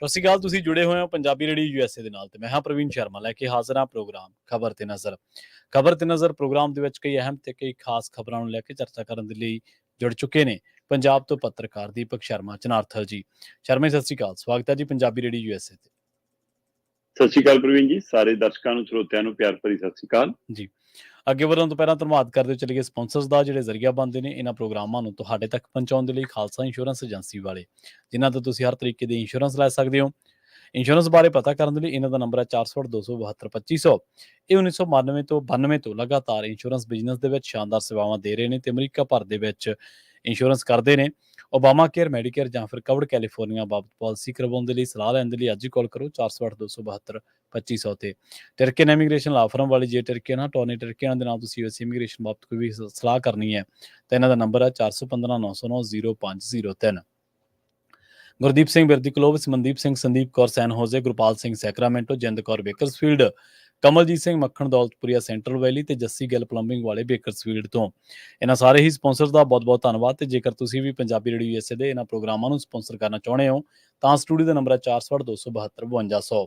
ਸਤਿ ਸ਼੍ਰੀ ਅਕਾਲ। ਤੁਸੀਂ ਜੁੜੇ ਹੋਏ ਹੋ ਪੰਜਾਬੀ ਰੇਡੀਓ ਯੂਐਸਏ ਦੇ ਨਾਲ ਤੇ ਮੈਂ ਹਾਂ ਪ੍ਰਵੀਨ ਸ਼ਰਮਾ ਲੈ ਕੇ ਹਾਜ਼ਰ ਹਾਂ ਪ੍ਰੋਗਰਾਮ ਖਬਰ ਤੇ ਨਜ਼ਰ ਪ੍ਰੋਗਰਾਮ ਦੇ ਵਿੱਚ ਕਈ ਅਹਿਮ ਤੇ ਕਈ ਖਾਸ ਖਬਰਾਂ ਨੂੰ ਲੈ ਕੇ ਚਰਚਾ ਕਰਨ ਦੇ ਲਈ ਜੁੜ ਚੁੱਕੇ ਨੇ ਪੰਜਾਬ ਤੋਂ ਪੱਤਰਕਾਰ ਦੀਪਕ ਸ਼ਰਮਾ ਚਨਾਰਥਲ ਜੀ। ਸ਼ਰਮਾ ਜੀ, ਸਤਿ ਸ਼੍ਰੀ ਅਕਾਲ। ਸਵਾਗਤ ਹੈ ਜੀ ਪੰਜਾਬੀ ਰੇਡੀਓ ਯੂਐਸਏ ਤੇ। ਸਤਿ ਸ਼੍ਰੀ ਅਕਾਲ ਪ੍ਰਵੀਨ ਜੀ, ਸਾਰੇ ਦਰਸ਼ਕਾਂ ਨੂੰ ਸਰੋਤਿਆਂ ਨੂੰ ਪਿਆਰ ਭਰੀ ਸਤਿ ਸ਼੍ਰੀ ਅਕਾਲ ਜੀ। ਅੱਗੇ ਵਧਣ ਤੋਂ ਪਹਿਲਾਂ ਧੰਨਵਾਦ ਕਰਦੇ ਚਲੀਏ ਸਪਾਂਸਰਸ ਦਾ, ਜਿਹੜੇ ਜ਼ਰੀਆ ਬਣਦੇ ਨੇ ਇਹਨਾਂ ਪ੍ਰੋਗਰਾਮਾਂ ਨੂੰ ਤੁਹਾਡੇ ਤੱਕ ਪਹੁੰਚਾਉਣ ਦੇ ਲਈ। ਖਾਲਸਾ ਇੰਸ਼ੋਰੈਂਸ ਏਜੰਸੀ ਵਾਲੇ, ਜਿਨ੍ਹਾਂ ਤੋਂ ਤੁਸੀਂ ਹਰ ਤਰੀਕੇ ਦੀ ਇੰਸ਼ੋਰੈਂਸ ਲੈ ਸਕਦੇ ਹੋ। ਇੰਸ਼ੋਰੈਂਸ ਬਾਰੇ ਪਤਾ ਕਰਨ ਦੇ ਲਈ ਇਹਨਾਂ ਦਾ ਨੰਬਰ ਹੈ 468-272-2500। ਇਹ 1992 ਤੋਂ 92 ਤੋਂ ਲਗਾਤਾਰ ਇੰਸ਼ੋਰੈਂਸ ਬਿਜ਼ਨਸ ਦੇ ਵਿੱਚ ਸ਼ਾਨਦਾਰ ਸੇਵਾਵਾਂ ਦੇ ਰਹੇ ਨੇ ਤੇ ਅਮਰੀਕਾ ਭਰ ਦੇ ਵਿੱਚ ਇੰਸ਼ੋਰੈਂਸ ਕਰਦੇ ਨੇ। ਓਬਾਮਾ ਕੇਅਰ, ਮੈਡੀਕੇਅਰ ਜਾਂ ਫਿਰ ਕਵਰਡ ਕੈਲੀਫੋਰਨੀਆ ਬਾਬਤ ਪਾਲਿਸੀ ਕਰਵਾਉਣ ਦੇ ਲਈ, ਸਲਾਹ ਲੈਣ ਦੇ ਲਈ ਅੱਜ ਹੀ ਕਾਲ ਕਰੋ 468-272-2500 ਤੇ। ਟਰਕੀਅਨ ਇਮੀਗ੍ਰੇਸ਼ਨ ਲਾ ਫਰਮ ਵਾਲੀ, ਜੇ ਟਰਕੀਅਨ ਟੋਨੀ ਟਰਕੀਅਨ ਦੇ ਨਾਲ ਤੁਸੀਂ ਯੂਐਸ ਇਮੀਗ੍ਰੇਸ਼ਨ ਬਾਬਤ ਕੋਈ ਵੀ ਸਲਾਹ ਕਰਨੀ ਹੈ ਤਾਂ ਇਹਨਾਂ ਦਾ ਨੰਬਰ ਹੈ 415-909-0503। ਗੁਰਦੀਪ ਸਿੰਘ ਬਿਰਦੀ ਕਲੋਵਸ, ਮਨਦੀਪ ਸਿੰਘ, ਸੰਦੀਪ ਕੌਰ ਸੈਨ ਹੋਜ਼ੇ, ਗੁਰਪਾਲ ਸਿੰਘ ਸੈਕਰਾਮੈਂਟੋ, ਜਿੰਦ ਕੌਰ ਬੇਕਰਸਫੀਲਡ, ਕਮਲਜੀਤ ਸਿੰਘ ਮੱਖਣ ਦੌਲਤਪੁਰੀਆ ਸੈਂਟਰਲ ਵੈਲੀ ਤੇ ਜੱਸੀ ਗਿੱਲ ਪਲੰਬਿੰਗ ਵਾਲੇ ਬੇਕਰਸਫੀਲਡ ਤੋਂ। ਇਹਨਾਂ ਸਾਰੇ ਹੀ ਸਪਾਂਸਰਸ ਦਾ ਬਹੁਤ ਬਹੁਤ ਧੰਨਵਾਦ। ਤੇ ਜੇਕਰ ਤੁਸੀਂ ਵੀ ਪੰਜਾਬੀ ਰੇਡੀਓ ਯੂਐਸਏ ਦੇ ਇਹਨਾਂ ਪ੍ਰੋਗਰਾਮਾਂ ਨੂੰ ਸਪਾਂਸਰ ਕਰਨਾ ਚਾਹੁੰਦੇ ਹੋ ਤਾਂ ਸਟੂਡੀਓ ਦਾ ਨੰਬਰ ਹੈ 468-272-5200।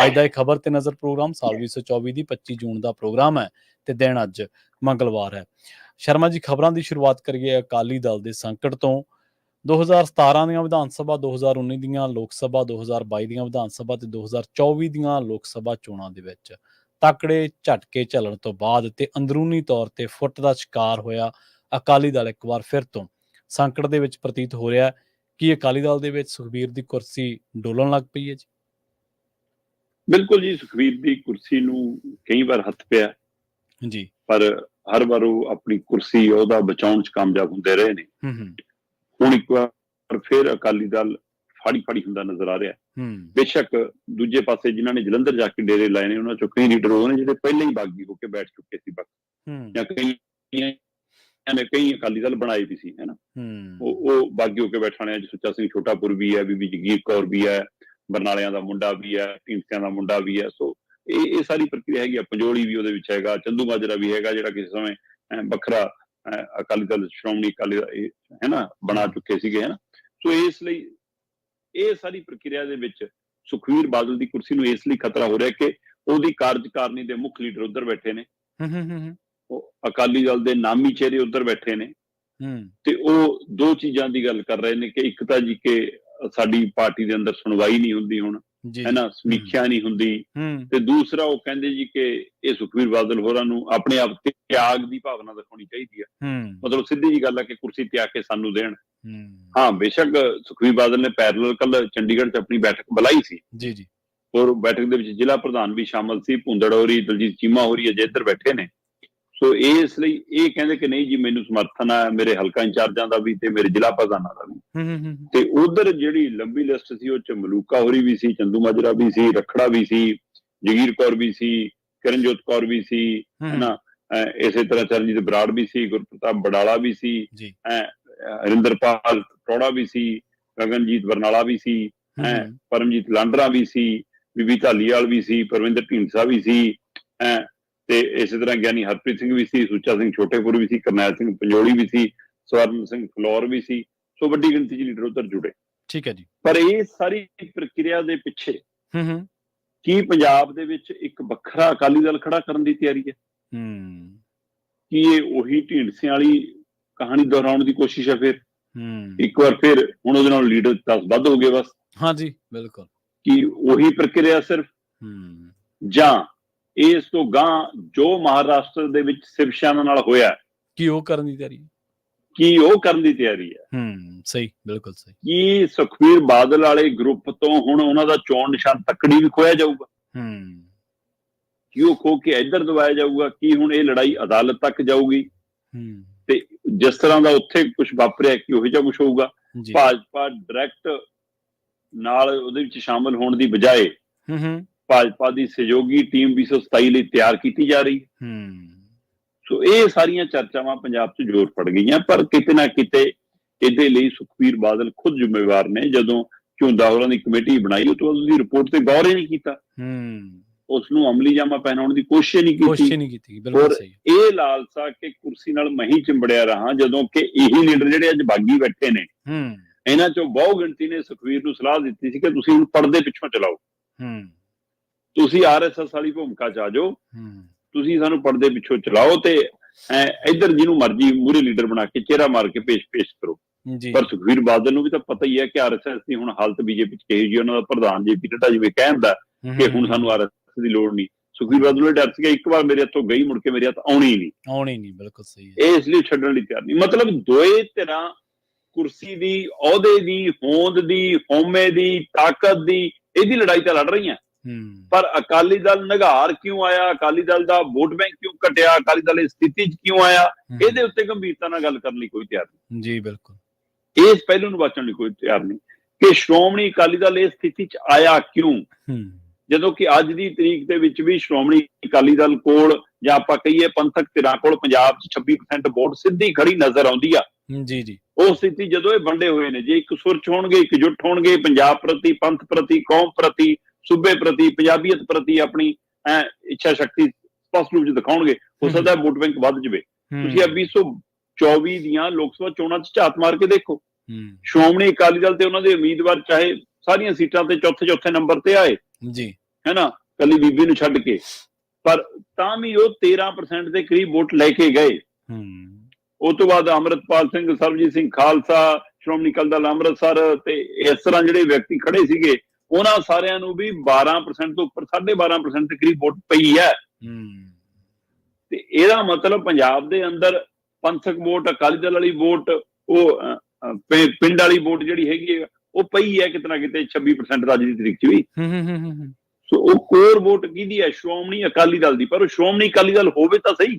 ਅੱਜ ਦਾ ਇਹ ਖਬਰ ਤੇ ਨਜ਼ਰ ਪ੍ਰੋਗਰਾਮ ਸਾਲ 2024 ਦੀ 25 ਜੂਨ ਦਾ ਪ੍ਰੋਗਰਾਮ ਹੈ ਤੇ ਦਿਨ ਅੱਜ ਮੰਗਲਵਾਰ ਹੈ। ਸ਼ਰਮਾ ਜੀ, ਖਬਰਾਂ ਦੀ ਸ਼ੁਰੂਆਤ ਕਰੀਏ ਅਕਾਲੀ ਦਲ ਦੇ ਸੰਕਟ ਤੋਂ। 2017 ਦੀਆਂ ਵਿਧਾਨ ਸਭਾ, 2019 ਦੀਆਂ ਲੋਕ ਸਭਾ, 2022 ਦੀਆਂ ਵਿਧਾਨ ਸਭਾ ਤੇ 2024 ਦੀਆਂ ਲੋਕ ਸਭਾ ਚੋਣਾਂ ਦੇ ਵਿੱਚ ਤਕੜੇ ਝਟਕੇ ਝੱਲਣ ਤੋਂ ਬਾਅਦ ਤੇ ਅੰਦਰੂਨੀ ਤੌਰ ਤੇ ਫੁੱਟ ਦਾ ਸ਼ਿਕਾਰ ਹੋਇਆ ਅਕਾਲੀ ਦਲ ਇੱਕ ਵਾਰ ਫਿਰ ਤੋਂ ਸੰਕਟ ਦੇ ਵਿੱਚ ਪ੍ਰਤੀਤ ਹੋ ਰਿਹਾ। ਕਿ ਅਕਾਲੀ ਦਲ ਦੇ ਵਿੱਚ ਸੁਖਬੀਰ ਦੀ ਕੁਰਸੀ ਡੋਲਣ ਲੱਗ ਪਈ ਹੈ ਜੀ? ਬਿਲਕੁਲ ਜੀ, ਸੁਖਬੀਰ ਦੀ ਕੁਰਸੀ ਨੂੰ ਕਈ ਵਾਰ ਹੱਥ ਪਿਆ ਜੀ, ਪਰ ਹਰ ਵਾਰ ਉਹ ਆਪਣੀ ਕੁਰਸੀ ਉਹਦਾ ਬਚਾਉਣ 'ਚ ਕਾਮਯਾਬ ਹੁੰਦੇ ਰਹੇ ਨੇ। ਹੁਣ ਇੱਕ ਵਾਰ ਫਿਰ ਅਕਾਲੀ ਦਲ ਫਾੜੀ ਹੁੰਦਾ ਨਜ਼ਰ ਆ ਰਿਹਾ। ਬੇਸ਼ੱਕ ਦੂਜੇ ਪਾਸੇ ਜਿਨ੍ਹਾਂ ਨੇ ਜਲੰਧਰ ਜਾ ਕੇ ਡੇਰੇ ਲਾਏ ਨੇ ਉਹਨਾਂ ਚੋਂ ਕਈ ਲੀਡਰ ਉਹ ਨੇ ਜਿਹੜੇ ਪਹਿਲਾਂ ਹੀ ਬਾਗੀ ਹੋ ਕੇ ਬੈਠ ਚੁੱਕੇ ਸੀ ਜਾਂ ਕਈ ਅਕਾਲੀ ਦਲ ਬਣਾਏ ਵੀ ਸੀ, ਹਨਾ। ਉਹ ਬਾਗੀ ਹੋ ਕੇ ਬੈਠਣ ਵਾਲਿਆਂ 'ਚ ਸੁੱਚਾ ਸਿੰਘ ਛੋਟਾਪੁਰ ਵੀ ਹੈ, ਬੀਬੀ ਜਗੀਰ ਕੌਰ ਵੀ ਹੈ, ਬਰਨਾਲਿਆਂ ਦਾ ਮੁੰਡਾ ਵੀ ਹੈ, ਢੀਂਡਸਿਆਂ ਦਾ ਮੁੰਡਾ ਵੀ ਹੈ। ਸੋ ਇਹ ਸਾਰੀ ਪ੍ਰਕਿਰਿਆ ਹੈਗੀ ਆ। ਪੰਜੋਲੀ ਵੀ ਉਹਦੇ ਵਿੱਚ ਹੈਗਾ, ਚੰਦੂ ਮਾਜਰਾ ਵੀ ਹੈਗਾ, ਜਿਹੜਾ ਕਿਸੇ ਸਮੇਂ ਵੱਖਰਾ ਅਕਾਲੀ ਦਲ, ਸ਼੍ਰੋਮਣੀ ਅਕਾਲੀ ਦਲ ਹਨਾ ਬਣਾ ਚੁੱਕੇ ਸੀਗੇ, ਹਨਾ। ਸੋ ਇਸ ਲਈ ਇਹ ਸਾਰੀ ਪ੍ਰਕਿਰਿਆ ਦੇ ਵਿੱਚ ਸੁਖਬੀਰ ਬਾਦਲ ਦੀ ਕੁਰਸੀ ਨੂੰ ਇਸ ਲਈ ਖਤਰਾ ਹੋ ਰਿਹਾ ਕਿ ਉਹਦੀ ਕਾਰਜਕਾਰਨੀ ਦੇ ਮੁੱਖ ਲੀਡਰ ਉੱਧਰ ਬੈਠੇ ਨੇ, ਉਹ ਅਕਾਲੀ ਦਲ ਦੇ ਨਾਮੀ ਚਿਹਰੇ ਉੱਧਰ ਬੈਠੇ ਨੇ ਤੇ ਉਹ ਦੋ ਚੀਜ਼ਾਂ ਦੀ ਗੱਲ ਕਰ ਰਹੇ ਨੇ ਕਿ ਇੱਕ ਤਾਂ ਜੀ ਕਿ ਸਾਡੀ ਪਾਰਟੀ ਦੇ ਅੰਦਰ ਸੁਣਵਾਈ ਨਹੀਂ ਹੁੰਦੀ ਹੁਣ, ਹਨਾ, ਸਮੀਖਿਆ ਨਹੀਂ ਹੁੰਦੀ, ਤੇ ਦੂਸਰਾ ਉਹ ਕਹਿੰਦੇ ਜੀ ਕਿ ਇਹ ਸੁਖਬੀਰ ਬਾਦਲ ਹੋਰਾਂ ਨੂੰ ਆਪਣੇ ਆਪ ਤਿਆਗ ਦੀ ਭਾਵਨਾ ਦਿਖਾਉਣੀ ਚਾਹੀਦੀ ਆ। ਮਤਲਬ ਸਿੱਧੀ ਜੀ ਗੱਲ ਆ ਕਿ ਕੁਰਸੀ ਤਿਆਗ ਕੇ ਸਾਨੂੰ ਦੇਣ। ਹਾਂ, ਬੇਸ਼ੱਕ ਸੁਖਬੀਰ ਬਾਦਲ ਨੇ ਪੈਰਲਲ ਕੱਲ ਚੰਡੀਗੜ੍ਹ 'ਚ ਆਪਣੀ ਬੈਠਕ ਬੁਲਾਈ ਸੀ ਜੀ, ਔਰ ਬੈਠਕ ਦੇ ਵਿੱਚ ਜ਼ਿਲ੍ਹਾ ਪ੍ਰਧਾਨ ਵੀ ਸ਼ਾਮਲ ਸੀ, ਭੁੰਦੜ ਹੋਰੀ, ਦਲਜੀਤ ਚੀਮਾ ਹੋਰੀ ਅਜੇ ਇੱਧਰ ਬੈਠੇ ਨੇ। ਸੋ ਇਸ ਲਈ ਇਹ ਕਹਿੰਦੇ ਕਿ ਨਹੀਂ ਜੀ, ਮੈਨੂੰ ਸਮਰਥਨ ਆ ਮੇਰੇ ਹਲਕਾ ਇੰਚਾਰਜਾਂ ਦਾ ਵੀ ਤੇ ਮੇਰੇ ਜ਼ਿਲ੍ਹਾ ਪ੍ਰਧਾਨਾਂ ਦਾ ਵੀ। ਤੇ ਉਧਰ ਜਿਹੜੀ ਲੰਬੀ ਲਿਸਟ ਸੀ ਉਹ 'ਚ ਮਲੂਕਾ ਹੋਰੀ ਵੀ ਸੀ, ਚੰਦੂ ਮਾਜਰਾ ਵੀ ਸੀ, ਰਖੜਾ ਵੀ ਸੀ, ਜਗੀਰ ਕੌਰ ਵੀ ਸੀ, ਕਿਰਨਜੋਤ ਕੌਰ ਵੀ ਸੀ, ਹਨਾ, ਇਸੇ ਤਰ੍ਹਾਂ ਚਰਨਜੀਤ ਬਰਾੜ ਵੀ ਸੀ, ਗੁਰਪ੍ਰਤਾਪ ਬਡਾਲਾ ਵੀ ਸੀ, ਹਰਿੰਦਰਪਾਲ ਟੌੜਾ ਵੀ ਸੀ, ਗਗਨਜੀਤ ਬਰਨਾਲਾ ਵੀ ਸੀ, ਪਰਮਜੀਤ ਲਾਂਡਰਾ ਵੀ ਸੀ, ਬੀਬੀ ਧਾਲੀਵਾਲ ਵੀ ਸੀ, ਪਰਵਿੰਦਰ ਢੀਂਡਸਾ ਵੀ ਸੀ, ਤੇ ਇਸੇ ਤਰ੍ਹਾਂ ਗਿਆਨੀ ਹਰਪ੍ਰੀਤ ਸਿੰਘ ਵੀ ਸੀ, ਸੁੱਚਾ ਸਿੰਘ ਛੋਟੇਪੁਰ ਵੀ ਸੀ, ਕਰਨੈਲ ਸਿੰਘ ਪੰਜੋਲੀ ਵੀ ਸੀ, ਸਵਰਨ ਸਿੰਘ ਫਲੋਰ ਵੀ ਸੀ। ਸੋ ਵੱਡੀ ਗਿਣਤੀ 'ਚ ਲੀਡਰ ਉੱਧਰ ਜੁੜੇ। ਠੀਕ ਹੈ ਜੀ। ਪਰ ਇਹ ਸਾਰੀ ਪ੍ਰਕਿਰਿਆ ਦੇ ਪਿੱਛੇ ਕੀ ਪੰਜਾਬ ਦੇ ਵਿੱਚ ਇੱਕ ਵੱਖਰਾ ਅਕਾਲੀ ਦਲ ਖੜਾ ਕਰਨ ਦੀ ਤਿਆਰੀ ਹੈ? ਕੀ ਇਹ ਉਹੀ ਢੀਂਡਸਿਆਂ ਵਾਲੀ ਕਹਾਣੀ ਦੁਹਰਾਉਣ ਦੀ ਕੋਸ਼ਿਸ਼ ਹੈ? ਫਿਰ ਇੱਕ ਵਾਰ ਫਿਰ ਹੁਣ ਉਹਦੇ ਨਾਲ ਲੀਡਰ 10 ਵੱਧ ਹੋ ਗਏ ਬਸ। ਹਾਂਜੀ, ਬਿਲਕੁਲ। ਕੀ ਉਹੀ ਪ੍ਰਕਿਰਿਆ ਸਿਰਫ, ਜਾਂ ਇਸ ਤੋਂ ਗਾਂ ਜੋ ਮਹਾਰਾਸ਼ਟਰ ਦੇ ਵਿੱਚ ਸ਼ਿਵ ਸੈਨਾ ਨਾਲ ਹੋਇਆ ਕੀ ਉਹ ਕਰਨ ਦੀ ਤਿਆਰੀ ਹੈ? ਸਹੀ, ਬਿਲਕੁਲ ਸਹੀ। ਕੀ ਸੁਖਬੀਰ ਬਾਦਲ ਵਾਲੇ ਗਰੁੱਪ ਤੋਂ ਹੁਣ ਉਹਨਾਂ ਦਾ ਚੋਣ ਨਿਸ਼ਾਨ ਤੱਕੜੀ ਵੀ ਖੋਇਆ ਜਾਊਗਾ? ਕੀ ਉਹ ਖੋ ਕੇ ਇੱਧਰ ਦਬਾਇਆ ਜਾਊਗਾ? ਕੀ ਹੁਣ ਇਹ ਲੜਾਈ ਅਦਾਲਤ ਤੱਕ ਜਾਊਗੀ? ਤੇ ਜਿਸ ਤਰ੍ਹਾਂ ਦਾ ਉੱਥੇ ਕੁਝ ਵਾਪਰਿਆ ਕਿ ਉਹੋ ਜਿਹਾ ਕੁਛ ਹੋਊਗਾ? ਭਾਜਪਾ ਡਾਇਰੈਕਟ ਨਾਲ ਉਹਦੇ ਵਿੱਚ ਸ਼ਾਮਲ ਹੋਣ ਦੀ ਬਜਾਏ ਭਾਜਪਾ ਦੀ ਸਹਿਯੋਗੀ ਟੀਮ 227 ਲਈ ਤਿਆਰ ਕੀਤੀ ਜਾ ਰਹੀ। ਸੋ ਇਹ ਸਾਰੀਆਂ ਚਰਚਾਵਾਂ ਪੰਜਾਬ 'ਚ ਜ਼ੋਰ ਫੜ ਗਈਆਂ, ਪਰ ਕਿਤੇ ਨਾ ਕਿਤੇ ਇਹਦੇ ਲਈ ਸੁਖਬੀਰ ਬਾਦਲ ਖੁਦ ਜ਼ਿੰਮੇਵਾਰ ਨੇ। ਜਦੋਂ ਝੁੰਦਾ ਹੋਰਾਂ ਦੀ ਕਮੇਟੀ ਬਣਾਈ ਉਹ ਤੋਂ ਉਹਦੀ ਰਿਪੋਰਟ ਤੇ ਗੌਰ ਹੀ ਨਹੀਂ ਕੀਤਾ, ਉਸਨੂੰ ਅਮਲੀ ਜਾਮਾ ਪਹਿਨਾਉਣ ਦੀ ਕੋਸ਼ਿਸ਼ ਨਹੀਂ ਕੀਤੀ। ਔਰ ਇਹ ਲਾਲਸਾ ਕਿ ਕੁਰਸੀ ਨਾਲ ਮਹੀਂ ਚਿੰਬੜਿਆ ਰਹਾ, ਜਦੋਂ ਕਿ ਇਹੀ ਲੀਡਰ ਜਿਹੜੇ ਅੱਜ ਬਾਗੀ ਬੈਠੇ ਨੇ, ਇਹਨਾਂ ਚੋਂ ਬਹੁ ਗਿਣਤੀ ਨੇ ਸੁਖਵੀਰ ਨੂੰ ਸਲਾਹ ਦਿੱਤੀ ਸੀ ਕਿ ਤੁਸੀਂ ਹੁਣ ਪਰਦੇ ਪਿੱਛੋਂ ਚਲਾਓ, ਤੁਸੀਂ RSS ਵਾਲੀ ਭੂਮਿਕਾ ਚ ਆ ਜਾਓ, ਤੁਸੀਂ ਸਾਨੂੰ ਪਰਦੇ ਪਿੱਛੋਂ ਚਲਾਓ ਤੇ ਇੱਧਰ ਜਿਹਨੂੰ ਮਰਜ਼ੀ ਮੂਹਰੇ ਲੀਡਰ ਬਣਾ ਕੇ ਚਿਹਰਾ ਮਾਰ ਕੇ ਪੇਸ਼ ਕਰੋ। ਪਰ ਸੁਖਵੀਰ ਬਾਦਲ ਨੂੰ ਵੀ ਤਾਂ ਪਤਾ ਹੀ ਹੈ ਕਿ RSS ਦੀ ਹੁਣ ਹਾਲਤ BJP ਚ ਕਹੀ ਜੀ, ਉਹਨਾਂ ਦਾ ਪ੍ਰਧਾਨ JP ਨੱਡਾ ਜਿਵੇਂ ਕਹਿੰਦਾ ਕਿ ਹੁਣ ਸਾਨੂੰ RSS ਦੀ ਲੋੜ ਨਹੀਂ, ਸੁਖਵੀਰ ਬਾਦਲ ਨੂੰ ਡਰ ਸੀਗਾ ਇੱਕ ਵਾਰ ਮੇਰੇ ਹੱਥੋਂ ਗਈ ਮੁੜ ਕੇ ਮੇਰੇ ਹੱਥ ਆਉਣੀ ਨਹੀਂ। ਬਿਲਕੁਲ ਸਹੀ ਹੈ। ਇਹ ਇਸ ਲਈ ਛੱਡਣ ਲਈ ਤਿਆਰ ਨਹੀਂ। ਮਤਲਬ ਦੋਏ ਧਿਰਾਂ ਕੁਰਸੀ ਦੀ, ਅਹੁਦੇ ਦੀ, ਹੋਂਦ ਦੀ, ਹਉਮੈ ਦੀ, ਤਾਕਤ ਦੀ ਇਹਦੀ ਲੜਾਈ ਤਾਂ ਲੜ ਰਹੀਆਂ। ਪਰ ਅਕਾਲੀ ਦਲ ਨਿਘਾਰ ਕਿਉਂ ਆਇਆ, ਅਕਾਲੀ ਦਲ ਦਾ ਵੋਟ ਬੈਂਕ ਕਿਉਂ ਘਟਿਆ, ਅਕਾਲੀ ਦਲ ਇਸ ਸਥਿਤੀ 'ਚ ਕਿਉਂ ਆਇਆ, ਇਹਦੇ ਉੱਤੇ ਗੰਭੀਰਤਾ ਨਾਲ ਗੱਲ ਕਰਨ ਲਈ ਕੋਈ ਤਿਆਰ ਨਹੀਂ ਜੀ। ਬਿਲਕੁਲ ਇਸ ਪਹਿਲੂ ਨੂੰ ਬਚਣ ਲਈ ਕੋਈ ਤਿਆਰ ਨਹੀਂ ਕਿ ਸ਼੍ਰੋਮਣੀ ਅਕਾਲੀ ਦਲ ਇਸ ਸਥਿਤੀ 'ਚ ਆਇਆ ਕਿਉਂ, ਜਦੋਂ ਕਿ ਅੱਜ ਦੀ ਤਰੀਕ ਦੇ ਵਿੱਚ ਵੀ ਸ਼੍ਰੋਮਣੀ ਅਕਾਲੀ ਦਲ ਕੋਲ ਜਾਂ ਆਪਾਂ ਕਹੀਏ ਪੰਥਕ ਧਿਰਾਂ ਕੋਲ ਪੰਜਾਬ 'ਚ 26% ਵੋਟ ਸਿੱਧੀ ਖੜੀ ਨਜ਼ਰ ਆਉਂਦੀ ਆ। ਉਹ ਸਥਿਤੀ ਜਦੋਂ ਇਹ ਵੰਡੇ ਹੋਏ ਨੇ, ਜੇ ਇੱਕ ਸੁਰ 'ਚ ਹੋਣਗੇ, ਇਕਜੁੱਟ ਹੋਣਗੇ, ਪੰਜਾਬ ਪ੍ਰਤੀ, ਪੰਥ ਪ੍ਰਤੀ, ਕੌਮ ਪ੍ਰਤੀ, ਸੂਬੇ ਪ੍ਰਤੀ, ਪੰਜਾਬੀਅਤ ਪ੍ਰਤੀ ਆਪਣੀ ਇੱਛਾ ਸ਼ਕਤੀ ਸਪਸ਼ਟ ਰੂਪ 'ਚ ਦਿਖਾਉਣਗੇ, ਹੋ ਸਕਦਾ ਵੋਟ ਬੈਂਕ ਵੱਧ ਜਾਵੇ। ਤੁਸੀਂ 2024 ਦੀਆਂ ਲੋਕ ਸਭਾ ਚੋਣਾਂ 'ਚ ਝਾਤ ਮਾਰ ਕੇ ਦੇਖੋ, ਸ਼੍ਰੋਮਣੀ ਅਕਾਲੀ ਦਲ ਤੇ ਉਹਨਾਂ ਦੇ ਉਮੀਦਵਾਰ ਚਾਹੇ ਸਾਰੀਆਂ ਸੀਟਾਂ ਤੇ ਚੌਥੇ ਨੰਬਰ ਤੇ ਆਏ ਜੀ, ਹੈ ਨਾ, ਕੱਲੀ ਬੀਬੀ ਨੂੰ ਛੱਡ ਕੇ, ਪਰ ਤਾਂ ਵੀ ਉਹ 13% ਦੇ ਕਰੀਬ ਵੋਟ ਲੈ ਕੇ ਗਏ। ਉਸ ਤੋਂ ਬਾਅਦ ਅੰਮ੍ਰਿਤਪਾਲ ਸਿੰਘ, ਸਰਬਜੀਤ ਸਿੰਘ ਖਾਲਸਾ, ਸ਼੍ਰੋਮਣੀ ਅਕਾਲੀ ਦਲ ਅੰਮ੍ਰਿਤਸਰ ਤੇ ਇਸ ਤਰ੍ਹਾਂ ਜਿਹੜੇ ਵਿਅਕਤੀ ਖੜੇ ਸੀਗੇ, ਉਹਨਾਂ ਸਾਰਿਆਂ ਨੂੰ ਵੀ 12% ਤੋਂ ਉੱਪਰ 12.5% ਦੇ ਕਰੀਬ ਵੋਟ ਪਈ ਹੈ। ਤੇ ਇਹਦਾ ਮਤਲਬ ਪੰਜਾਬ ਦੇ ਅੰਦਰ ਪੰਥਕ ਵੋਟ, ਅਕਾਲੀ ਦਲ ਵਾਲੀ ਵੋਟ, ਉਹ ਪਿੰਡ ਵਾਲੀ ਵੋਟ ਜਿਹੜੀ ਹੈਗੀ ਹੈ ਉਹ ਪਈ ਹੈ ਕਿਤੇ ਨਾ ਕਿਤੇ 26% ਅੱਜ ਦੀ ਤਰੀਕ 'ਚ ਵੀ। ਸੋ ਉਹ ਕੋਰ ਵੋਟ ਕਿਹਦੀ ਹੈ? ਸ਼੍ਰੋਮਣੀ ਅਕਾਲੀ ਦਲ ਦੀ। ਪਰ ਉਹ ਸ਼੍ਰੋਮਣੀ ਅਕਾਲੀ ਦਲ ਹੋਵੇ ਤਾਂ ਸਹੀ।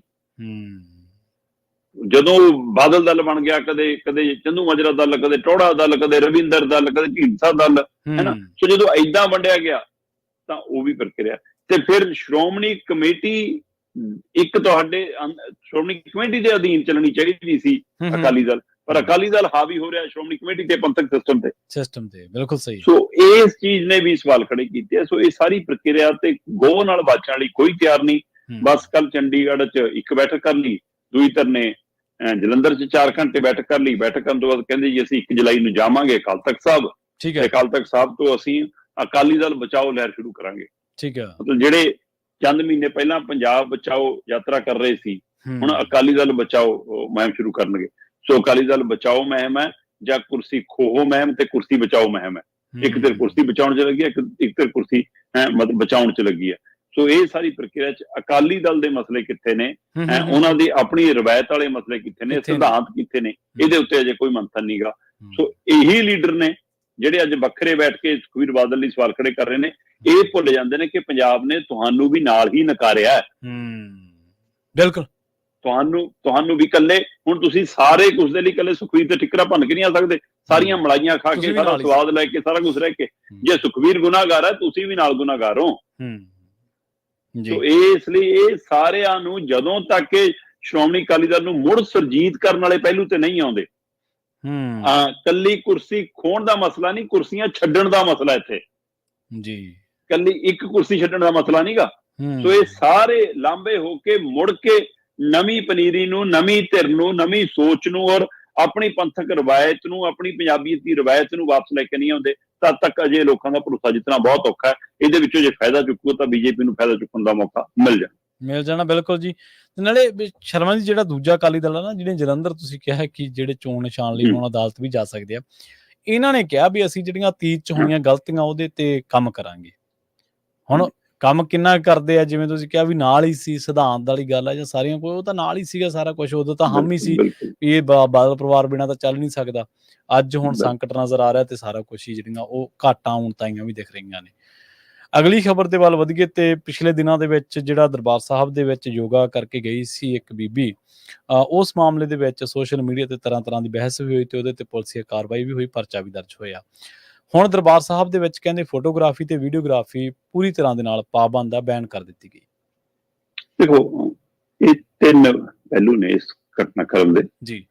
ਜਦੋਂ ਬਾਦਲ ਦਲ ਬਣ ਗਿਆ, ਕਦੇ ਚੰਦੂ ਮਾਜਰਾ ਦਲ, ਕਦੇ ਟੋੜਾ ਦਲ, ਕਦੇ ਰਵਿੰਦਰ ਦਲ, ਕਦੇ ਢੀਂਡਸਾ ਦਲ, ਹੈਨਾ, ਸੋ ਜਦੋਂ ਏਦਾਂ ਵੰਡਿਆ ਗਿਆ ਤਾਂ ਉਹ ਵੀ ਪ੍ਰਕਿਰਿਆ। ਤੇ ਫਿਰ ਸ਼੍ਰੋਮਣੀ ਕਮੇਟੀ ਇੱਕ ਤੁਹਾਡੇ ਸ਼੍ਰੋਮਣੀ ਕਮੇਟੀ ਦੇ ਅਧੀਨ ਚੱਲਣੀ ਚਾਹੀਦੀ ਸੀ ਅਕਾਲੀ ਦਲ, ਪਰ ਅਕਾਲੀ ਦਲ ਹਾਵੀ ਹੋ ਰਿਹਾ ਸ਼੍ਰੋਮਣੀ ਕਮੇਟੀ ਤੇ, ਪੰਥਕ ਸਿਸਟਮ ਤੇ। ਬਿਲਕੁਲ ਸਹੀ। ਸੋ ਇਸ ਚੀਜ਼ ਨੇ ਵੀ ਸਵਾਲ ਖੜੇ ਕੀਤੇ ਆ। ਸੋ ਇਹ ਸਾਰੀ ਪ੍ਰਕਿਰਿਆ ਤੇ ਗੋਹ ਨਾਲ ਬਚਣ ਲਈ ਕੋਈ ਤਿਆਰ ਨਹੀਂ। ਬਸ ਕੱਲ ਚੰਡੀਗੜ੍ਹ 'ਚ ਇੱਕ ਬੈਠਕ ਕਰ ਲਈ, ਦੂਜੀ ਧਿਰ ਨੇ ਜਲੰਧਰ 'ਚ 4 ਘੰਟੇ ਬੈਠਕ ਕਰ ਲਈ। ਬੈਠਕ ਕਰਨ ਤੋਂ ਬਾਅਦ ਕਹਿੰਦੇ ਜੀ ਅਸੀਂ 1 ਜੁਲਾਈ ਨੂੰ ਜਾਵਾਂਗੇ ਅਕਾਲ ਤਖਤ ਸਾਹਿਬ, ਤੇ ਅਕਾਲ ਤਖਤ ਸਾਹਿਬ ਤੋਂ ਅਸੀਂ ਅਕਾਲੀ ਦਲ ਬਚਾਓ ਲਹਿਰ ਸ਼ੁਰੂ ਕਰਾਂਗੇ। ਮਤਲਬ ਜਿਹੜੇ ਚੰਦ ਮਹੀਨੇ ਪਹਿਲਾਂ ਪੰਜਾਬ ਬਚਾਓ ਯਾਤਰਾ ਕਰ ਰਹੇ ਸੀ, ਹੁਣ ਅਕਾਲੀ ਦਲ ਬਚਾਓ ਮੁਹਿੰਮ ਸ਼ੁਰੂ ਕਰਨਗੇ। ਸੋ ਅਕਾਲੀ ਦਲ ਬਚਾਓ ਮੁਹਿੰਮ ਹੈ ਜਾਂ ਕੁਰਸੀ ਖੋਹੋ ਮੁਹਿੰਮ ਤੇ ਕੁਰਸੀ ਬਚਾਓ ਮੁਹਿੰਮ ਹੈ। ਇੱਕ ਧਿਰ ਕੁਰਸੀ ਬਚਾਉਣ 'ਚ ਲੱਗੀ ਹੈ, ਇੱਕ ਧਿਰ ਕੁਰਸੀ ਮਤਲਬ ਬਚਾਉਣ 'ਚ ਲੱਗੀ ਹੈ। ਸੋ ਇਹ ਸਾਰੀ ਪ੍ਰਕਿਰਿਆ 'ਚ ਅਕਾਲੀ ਦਲ ਦੇ ਮਸਲੇ ਕਿੱਥੇ ਨੇ, ਉਹਨਾਂ ਦੀ ਆਪਣੀ ਰਵਾਇਤ ਵਾਲੇ ਮਸਲੇ ਕਿੱਥੇ ਨੇ, ਸਿਧਾਂਤ ਕਿੱਥੇ ਨੇ, ਇਹਦੇ ਉੱਤੇ ਅਜੇ ਕੋਈ ਮੰਥਨ ਨਹੀਂਗਾ। ਸੋ ਇਹੀ ਲੀਡਰ ਨੇ ਜਿਹੜੇ ਅੱਜ ਵੱਖਰੇ ਬੈਠ ਕੇ ਸੁਖਬੀਰ ਬਾਦਲ ਲਈ ਸਵਾਲ ਖੜੇ ਕਰ ਰਹੇ ਨੇ। ਇਹ ਭੁੱਲ ਜਾਂਦੇ ਨੇ ਕਿ ਪੰਜਾਬ ਨੇ ਤੁਹਾਨੂੰ ਵੀ ਨਾਲ ਹੀ ਨਕਾਰਿਆ ਹੈ। ਬਿਲਕੁਲ, ਤੁਹਾਨੂੰ ਵੀ ਇਕੱਲੇ, ਹੁਣ ਤੁਸੀਂ ਸਾਰੇ ਕੁਝ ਦੇ ਲਈ ਇਕੱਲੇ ਸੁਖਬੀਰ ਤੇ ਠਿਕਰਾ ਭੰਨ ਕੇ ਨਹੀਂ ਆ ਸਕਦੇ। ਸਾਰੀਆਂ ਮਲਾਈਆਂ ਖਾ ਕੇ, ਸਾਰਾ ਸਵਾਦ ਲੈ ਕੇ, ਸਾਰਾ ਕੁਝ ਰਹਿ ਕੇ, ਜੇ ਸੁਖਬੀਰ ਗੁਨਾਹਗਾਰ ਹੈ ਤੁਸੀਂ ਵੀ ਨਾਲ ਗੁਨਾਹਗਾਰ ਹੋ। ਸੋ ਇਸ ਲਈ ਇਹ ਸਾਰਿਆਂ ਨੂੰ, ਜਦੋਂ ਤੱਕ ਸ਼੍ਰੋਮਣੀ ਅਕਾਲੀ ਦਲ ਨੂੰ ਮੁੜ ਸੁਰਜੀਤ ਕਰਨ ਵਾਲੇ ਪਹਿਲੂ ਤੇ ਨਹੀਂ ਆਉਂਦੇ, ਕੱਲੀ ਕੁਰਸੀ ਖੋਣ ਦਾ ਮਸਲਾ ਨਹੀਂ, ਕੁਰਸੀਆਂ ਛੱਡਣ ਦਾ ਮਸਲਾ ਇੱਥੇ ਜੀ, ਕੱਲੀ ਇੱਕ ਕੁਰਸੀ ਛੱਡਣ ਦਾ ਮਸਲਾ ਨਹੀਂਗਾ। ਸੋ ਇਹ ਸਾਰੇ ਲਾਂਭੇ ਹੋ ਕੇ ਮੁੜ ਕੇ ਨਵੀਂ ਪਨੀਰੀ ਨੂੰ, ਨਵੀਂ ਧਿਰ ਨੂੰ, ਨਵੀਂ ਸੋਚ ਨੂੰ ਔਰ ਆਪਣੀ ਪੰਥਕ ਰਵਾਇਤ ਨੂੰ, ਆਪਣੀ ਪੰਜਾਬੀਅਤ ਦੀ ਰਵਾਇਤ ਨੂੰ ਵਾਪਸ ਲੈ ਕੇ ਨਹੀਂ ਆਉਂਦੇ, ਤਦ ਤੱਕ ਅਜੇ ਲੋਕਾਂ ਦਾ ਭਰੋਸਾ ਜਿੱਤਣਾ ਬਹੁਤ ਔਖਾ ਹੈ। ਇਹਦੇ ਵਿੱਚੋਂ ਜੇ ਫਾਇਦਾ ਚੁੱਕੋ ਤਾਂ BJP ਨੂੰ ਫਾਇਦਾ ਚੁੱਕਣ ਦਾ ਮੌਕਾ ਮਿਲ ਜਾਣਾ। ਬਿਲਕੁਲ ਜੀ। ਨਾਲੇ ਸ਼ਰਮਾ ਜੀ, ਜਿਹੜਾ ਦੂਜਾ ਅਕਾਲੀ ਦਲ ਆ ਨਾ, ਜਿਹੜੇ ਜਲੰਧਰ ਤੁਸੀਂ ਕਿਹਾ ਕਿ ਜਿਹੜੇ ਚੋਣ ਨਿਸ਼ਾਨ ਲਈ ਹੁਣ ਅਦਾਲਤ ਵੀ ਜਾ ਸਕਦੇ ਆ, ਇਹਨਾਂ ਨੇ ਕਿਹਾ ਵੀ ਅਸੀਂ ਜਿਹੜੀਆਂ ਅਤੀਤ 'ਚ ਹੋਈਆਂ ਗਲਤੀਆਂ ਉਹਦੇ ਤੇ ਕੰਮ ਕਰਾਂਗੇ। ਹੁਣ ਕੰਮ ਕਿੰਨਾ ਕਰਦੇ ਆ, ਜਿਵੇਂ ਤੁਸੀਂ ਕਿਹਾ ਵੀ ਨਾਲ ਹੀ ਸੀ, ਸਿਧਾਂਤ ਵਾਲੀ ਗੱਲ ਹੈ ਜਾਂ ਸਾਰੀਆਂ, ਕੋਈ ਉਹ ਤਾਂ ਨਾਲ ਹੀ ਸੀਗਾ ਸਾਰਾ ਕੁਛ, ਉਦੋਂ ਤਾਂ ਹਮ ਹੀ ਸੀ ਇਹ ਬਾਦਲ ਪਰਿਵਾਰ ਬਿਨਾਂ ਤਾਂ ਚੱਲ ਨਹੀਂ ਸਕਦਾ। ਅੱਜ ਹੁਣ ਸੰਕਟ ਨਜ਼ਰ ਆ ਰਿਹਾ ਤੇ ਸਾਰਾ ਕੁਛ ਹੀ ਜਿਹੜੀਆਂ ਉਹ ਘਾਟਾਂ ਉਣਤਾਈਆਂ ਵੀ ਦਿਖ ਰਹੀਆਂ ਨੇ। ਅਗਲੀ ਖਬਰ ਦੇ ਵੱਲ ਵਧੀਏ ਤੇ ਪਿਛਲੇ ਦਿਨਾਂ ਦੇ ਵਿੱਚ ਜਿਹੜਾ ਦਰਬਾਰ ਸਾਹਿਬ ਦੇ ਵਿੱਚ ਯੋਗਾ ਕਰਕੇ ਗਈ ਸੀ ਇੱਕ ਬੀਬੀ, ਉਸ ਮਾਮਲੇ ਦੇ ਵਿੱਚ ਸੋਸ਼ਲ ਮੀਡੀਆ ਤੇ ਤਰ੍ਹਾਂ ਦੀ ਬਹਿਸ ਵੀ ਹੋਈ ਤੇ ਉਹਦੇ ਤੇ ਪੁਲਿਸੀਆ ਕਾਰਵਾਈ ਵੀ ਹੋਈ, ਪਰਚਾ ਵੀ ਦਰਜ ਹੋਇਆ। ਹੁਣ ਦਰਬਾਰ ਸਾਹਿਬ ਦੇ ਵਿੱਚ ਕਹਿੰਦੇ ਫੋਟੋਗ੍ਰਾਫੀ ਤੇ ਵੀਡੀਓਗ੍ਰਾਫੀ ਪੂਰੀ ਤਰ੍ਹਾਂ ਦੇ ਨਾਲ ਪਾਬੰਦ ਆ, ਬੈਨ ਕਰ ਦਿੱਤੀ ਗਈ। ਦੇਖੋ, ਇਹ 3 ਪਹਿਲੂ ਨੇ ਇਸ ਘਟਨਾਕ੍ਰਮ ਦੇ ਜੀ।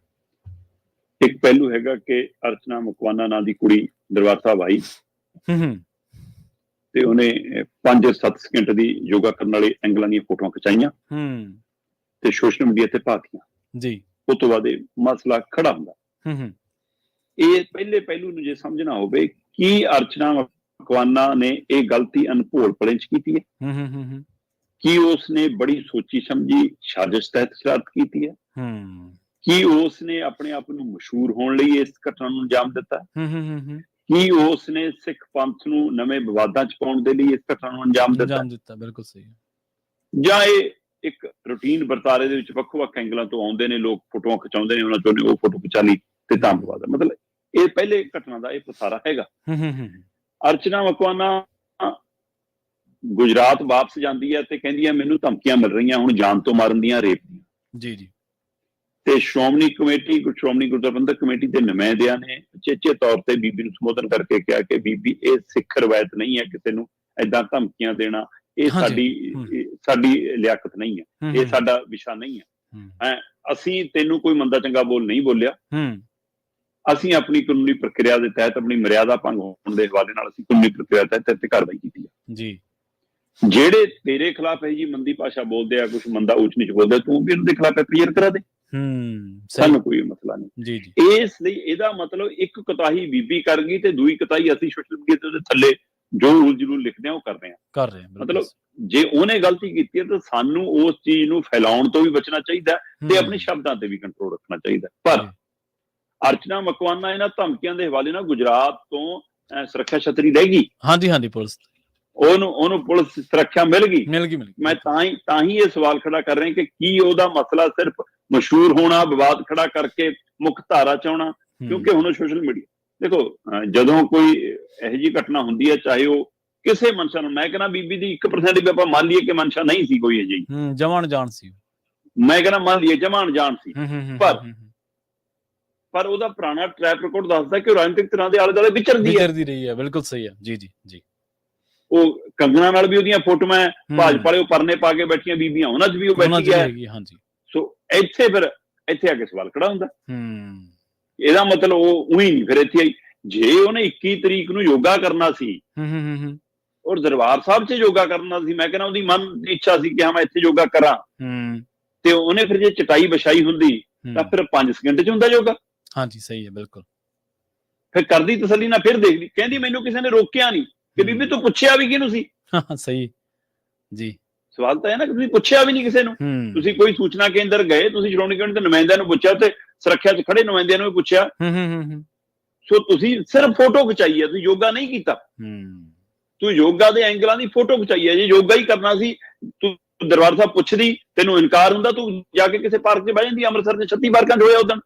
ਇੱਕ ਪਹਿਲੂ ਹੈਗਾ ਕਿ ਅਰਚਨਾ ਮੁਕਵਾਨਾ ਨਾਂ ਦੀ ਕੁੜੀ ਦਰਬਾਰ ਸਾਹਿਬ ਆਈ ਤੇ ਉਹਨੇ 5-7 ਸਕਿੰਟ ਦੀ ਯੋਗਾ ਕਰਨ ਵਾਲੇ ਐਂਗਲਾਂ ਦੀਆਂ ਫੋਟੋਆਂ ਖਿਚਾਈਆਂ ਤੇ ਸੋਸ਼ਲ ਮੀਡੀਆ ਤੇ ਪਾਤੀਆਂ ਜੀ। ਉਸ ਤੋਂ ਬਾਅਦ ਇਹ ਮਸਲਾ ਖੜਾ ਹੁੰਦਾ। ਇਹ ਪਹਿਲੇ ਪਹਿਲੂ ਨੂੰ ਜੇ ਸਮਝਣਾ ਹੋਵੇ, ਕੀ ਅਰਚਨਾ ਮਕਵਾਨਾ ਨੇ ਇਹ ਗਲਤੀ ਅਨਭੋਲ ਪਲੇ 'ਚ ਕੀਤੀ ਹੈ? ਕੀ ਉਸਨੇ ਬੜੀ ਸੋਚੀ ਸਮਝੀ ਸਾਜ਼ਿਸ਼ ਤਹਿਤ ਸ਼ਰਾਰਤ ਕੀਤੀ ਹੈ? ਕੀ ਉਸਨੇ ਆਪਣੇ ਆਪ ਨੂੰ ਮਸ਼ਹੂਰ ਹੋਣ ਲਈ ਇਸ ਘਟਨਾ ਨੂੰ ਅੰਜਾਮ ਦਿੱਤਾ? ਕੀ ਉਸਨੇ ਸਿੱਖ ਪੰਥ ਨੂੰ ਨਵੇਂ ਵਿਵਾਦਾਂ 'ਚ ਪਾਉਣ ਦੇ ਲਈ ਇਸ ਘਟਨਾ ਨੂੰ ਅੰਜਾਮ ਦਿੱਤਾ? ਬਿਲਕੁਲ ਸਹੀ। ਜਾਂ ਇਹ ਇੱਕ ਰੂਟੀਨ ਵਰਤਾਰੇ ਦੇ ਵਿੱਚ ਵੱਖ-ਵੱਖ ਐਂਗਲਾਂ ਤੋਂ ਆਉਂਦੇ ਨੇ ਲੋਕ, ਫੋਟੋਆਂ ਖਿਚਾਉਂਦੇ ਨੇ, ਉਹਨਾਂ ਚੋਂ ਉਹ ਫੋਟੋ ਖਿਚਾ ਲਈ ਤੇ ਧੰਨਵਾਦ। ਮਤਲਬ ਇਹ ਪਹਿਲੇ ਘਟਨਾ ਦਾ ਇਹ ਪਸਾਰਾ ਹੈਗਾ। ਅਰਚਨਾ ਮਕਵਾਨਾ ਗੁਜਰਾਤ ਵਾਪਸ ਜਾਂਦੀ ਹੈ ਤੇ ਕਹਿੰਦੀ ਹੈ ਮੈਨੂੰ ਧਮਕੀਆਂ ਮਿਲ ਰਹੀਆਂ ਹੁਣ ਜਾਨ ਤੋਂ ਮਾਰਨ ਦੀਆਂ, ਰੇਪ ਦੀਆਂ। ਜੀ। ਤੇ ਸ਼੍ਰੋਮਣੀ ਗੁਰਦੁਆਰਾ ਪ੍ਰਬੰਧਕ ਕਮੇਟੀ ਦੇ ਨੁਮਾਇੰਦਿਆਂ ਨੇ ਚੇਚੇ ਤੌਰ ਤੇ ਬੀਬੀ ਨੂੰ ਸੰਬੋਧਨ ਕਰਕੇ ਕਿਹਾ ਕਿ ਬੀਬੀ, ਇਹ ਸਿੱਖ ਰਵਾਇਤ ਨਹੀਂ ਹੈ ਕਿਸੇ ਨੂੰ ਏਦਾਂ ਧਮਕੀਆਂ ਦੇਣਾ, ਇਹ ਸਾਡੀ ਲਿਆਕਤ ਨਹੀਂ ਹੈ, ਇਹ ਸਾਡਾ ਵਿਸ਼ਾ ਨਹੀਂ ਹੈ। ਅਸੀਂ ਤੈਨੂੰ ਕੋਈ ਮੰਦਾ ਚੰਗਾ ਬੋਲ ਨਹੀਂ ਬੋਲਿਆ, ਅਸੀਂ ਆਪਣੀ ਕਾਨੂੰਨੀ ਪ੍ਰਕਿਰਿਆ ਦੇ ਤਹਿਤ ਆਪਣੀ ਮਰਿਆਦਾ ਭੰਗ ਹੋਣ ਦੇ ਹਵਾਲੇ ਨਾਲ ਅਸੀਂ ਕਾਨੂੰਨੀ ਪ੍ਰਕਿਰਿਆ ਤਹਿਤ ਕਾਰਵਾਈ ਕੀਤੀ ਹੈ ਜੀ। ਜਿਹੜੇ ਤੇਰੇ ਖਿਲਾਫ ਹੈ ਜੀ ਮੰਦੀ ਭਾਸ਼ਾ ਬੋਲਦੇ ਆ, ਕੁਝ ਮੰਦਾ ਊਚ ਨੀਚ ਬੋਲਦੇ, ਤੂੰ ਵੀ ਇਹਨਾਂ ਦੇ ਖਿਲਾਫ ਐਫਆਈਆਰ ਕਰਾ ਦੇ, ਸਾਨੂੰ ਕੋਈ ਮਸਲਾ ਨਹੀਂ। ਇਸ ਲਈ ਇਹਦਾ ਮਤਲਬ ਇੱਕ ਕੁਤਾਹੀ ਬੀਬੀ ਕਰ ਗਈ ਤੇ ਦੂਈ ਕੁਤਾਹੀ ਅਸੀਂ ਸੋਸ਼ਲ ਮੀਡੀਆ ਤੇ ਉਹਦੇ ਥੱਲੇ ਜੋ ਰੂਲ ਜ਼ਰੂਰ ਲਿਖਦੇ ਆ ਉਹ ਕਰ ਰਹੇ ਆ। ਮਤਲਬ ਜੇ ਉਹਨੇ ਗਲਤੀ ਕੀਤੀ ਹੈ ਤਾਂ ਸਾਨੂੰ ਉਸ ਚੀਜ਼ ਨੂੰ ਫੈਲਾਉਣ ਤੋਂ ਵੀ ਬਚਣਾ ਚਾਹੀਦਾ ਤੇ ਆਪਣੇ ਸ਼ਬਦਾਂ ਤੇ ਵੀ ਕੰਟਰੋਲ ਰੱਖਣਾ ਚਾਹੀਦਾ। ਪਰ ਅਰਚਨਾ ਮਕਵਾਨਾ ਇਹਨਾਂ ਧਮਕੀਆਂ ਦੇ ਹਵਾਲੇ ਨਾਲ ਗੁਜਰਾਤ ਤੋਂ ਸੁਰੱਖਿਆ ਛਤਰੀ ਰਹਿ ਗਈ। ਹਾਂਜੀ ਪੁਲਿਸ ਉਹਨੂੰ ਪੁਲਿਸ ਸੁਰੱਖਿਆ ਮਿਲ ਗਈ। ਮੈਂ ਤਾਂ ਹੀ ਇਹ ਸਵਾਲ ਖੜਾ ਕਰ ਰਿਹਾ ਕਿ ਕੀ ਉਹਦਾ ਮਸਲਾ ਸਿਰਫ ਮਸ਼ਹੂਰ ਹੋਣਾ, ਵਿਵਾਦ ਖੜਾ ਕਰਕੇ ਮੁੱਖ ਧਾਰਾ ਚ ਆਉਣਾ? ਕਿਉਂਕਿ ਹੁਣ ਸੋਸ਼ਲ ਮੀਡੀਆ ਦੇਖੋ, ਜਦੋਂ ਕੋਈ ਇਹੋ ਜਿਹੀ ਘਟਨਾ ਹੁੰਦੀ ਹੈ, ਚਾਹੇ ਉਹ ਕਿਸੇ ਮਨਸ਼ਾ ਨੂੰ, ਮੈਂ ਕਹਿੰਦਾ ਬੀਬੀ ਦੀ 1% ਵੀ ਆਪਾਂ ਮੰਨ ਲਈਏ ਕਿ ਮਨਸ਼ਾ ਨਹੀਂ ਸੀ ਕੋਈ ਅਜਿਹੀ, ਜਮਾਨ ਜਾਣ ਸੀ, ਮੈਂ ਕਹਿੰਦਾ ਮੰਨ ਲਈਏ ਜਮਾਨ ਜਾਣ ਸੀ, ਪਰ ਉਹਦਾ ਪੁਰਾਣਾ ਟਰੈਕ ਰਿਕਾਰਡ ਦੱਸਦਾ ਕਿ ਉਹ ਰਾਜਨੀਤਿਕ ਤਰ੍ਹਾਂ ਦੇ ਆਲੇ ਦੁਆਲੇ ਵਿਚਰਦੀ ਰਹੀ ਹੈ। ਬਿਲਕੁਲ ਸਹੀ ਹੈ ਜੀ। ਉਹ ਕੰਗਣਾ ਨਾਲ ਵੀ ਉਹਦੀਆਂ ਫੋਟੋਆਂ, ਭਾਜਪਾ ਵਾਲੇ ਉਹ ਪਰਨੇ ਪਾ ਕੇ ਬੈਠੀਆਂ ਬੀਬੀਆਂ, ਉਹਨਾਂ 'ਚ ਵੀ ਉਹ ਬੈਠੀ ਹੈ। ਸੋ ਇੱਥੇ ਆ ਕੇ ਸਵਾਲ ਖੜਾ ਹੁੰਦਾ। ਇਹਦਾ ਮਤਲਬ ਉਹ ਉਹੀ ਨਹੀਂ ਫਿਰ ਇੱਥੇ ਆਈ। ਜੇ ਉਹਨੇ 21 ਤਰੀਕ ਨੂੰ ਯੋਗਾ ਕਰਨਾ ਸੀ ਔਰ ਦਰਬਾਰ ਸਾਹਿਬ 'ਚ ਯੋਗਾ ਕਰਨਾ ਸੀ, ਮੈਂ ਕਹਿੰਦਾ ਉਹਦੀ ਮਨ ਦੀ ਇੱਛਾ ਸੀ ਕਿ ਹਾਂ ਮੈਂ ਇੱਥੇ ਯੋਗਾ ਕਰਾਂ, ਤੇ ਉਹਨੇ ਫਿਰ ਜੇ ਚਟਾਈ ਵਿਛਾਈ ਹੁੰਦੀ ਤਾਂ ਫਿਰ 5 ਸਕਿੰਟ 'ਚ ਹੁੰਦਾ ਯੋਗਾ। ਹਾਂਜੀ ਸਹੀ ਹੈ, ਬਿਲਕੁਲ। ਫਿਰ ਕਰਦੀ ਤਸੱਲੀ ਨਾਲ, ਫਿਰ ਦੇਖਦੀ, ਕਹਿੰਦੀ ਮੈਨੂੰ ਕਿਸੇ ਨੇ ਰੋਕਿਆ ਨਹੀਂ ਕਿ ਬੀਬੀ ਤੂੰ ਪੁੱਛਿਆ ਵੀ ਕਿਹਨੂੰ ਸੀ? ਸਹੀ ਜੀ। ਸਵਾਲ ਤਾਂ ਹੈ ਨਾ, ਤੁਸੀਂ ਪੁੱਛਿਆ ਵੀ ਨਹੀਂ ਕਿਸੇ ਨੂੰ। ਤੁਸੀਂ ਕੋਈ ਸੂਚਨਾ ਕੇਂਦਰ ਗਏ, ਤੁਸੀਂ ਸ਼੍ਰੋਮਣੀ ਕਮੇਟੀ ਦੇ ਨੁਮਾਇੰਦਿਆਂ ਨੂੰ ਪੁੱਛਿਆ, ਤੇ ਸੁਰੱਖਿਆ 'ਚ ਖੜੇ ਨੁਮਾਇੰਦਿਆਂ ਨੂੰ ਵੀ ਪੁੱਛਿਆ। ਸੋ ਤੁਸੀਂ ਸਿਰਫ ਫੋਟੋ ਖਿਚਾਈ ਹੈ, ਤੁਸੀਂ ਯੋਗਾ ਨਹੀਂ ਕੀਤਾ। ਤੂੰ ਯੋਗਾ ਦੇ ਐਂਗਲਾਂ ਦੀ ਫੋਟੋ ਖਿਚਾਈ ਹੈ। ਜੇ ਯੋਗਾ ਹੀ ਕਰਨਾ ਸੀ, ਤੂੰ ਦਰਬਾਰ ਸਾਹਿਬ ਪੁੱਛਦੀ, ਤੈਨੂੰ ਇਨਕਾਰ ਹੁੰਦਾ, ਤੂੰ ਜਾ ਕੇ ਕਿਸੇ ਪਾਰਕ 'ਚ ਬਹਿ ਜਾਂਦੀ। ਅੰਮ੍ਰਿਤਸਰ ਦੇ 36 ਪਾਰਕਾਂ 'ਚ ਹੋਇਆ ਉਦਣ,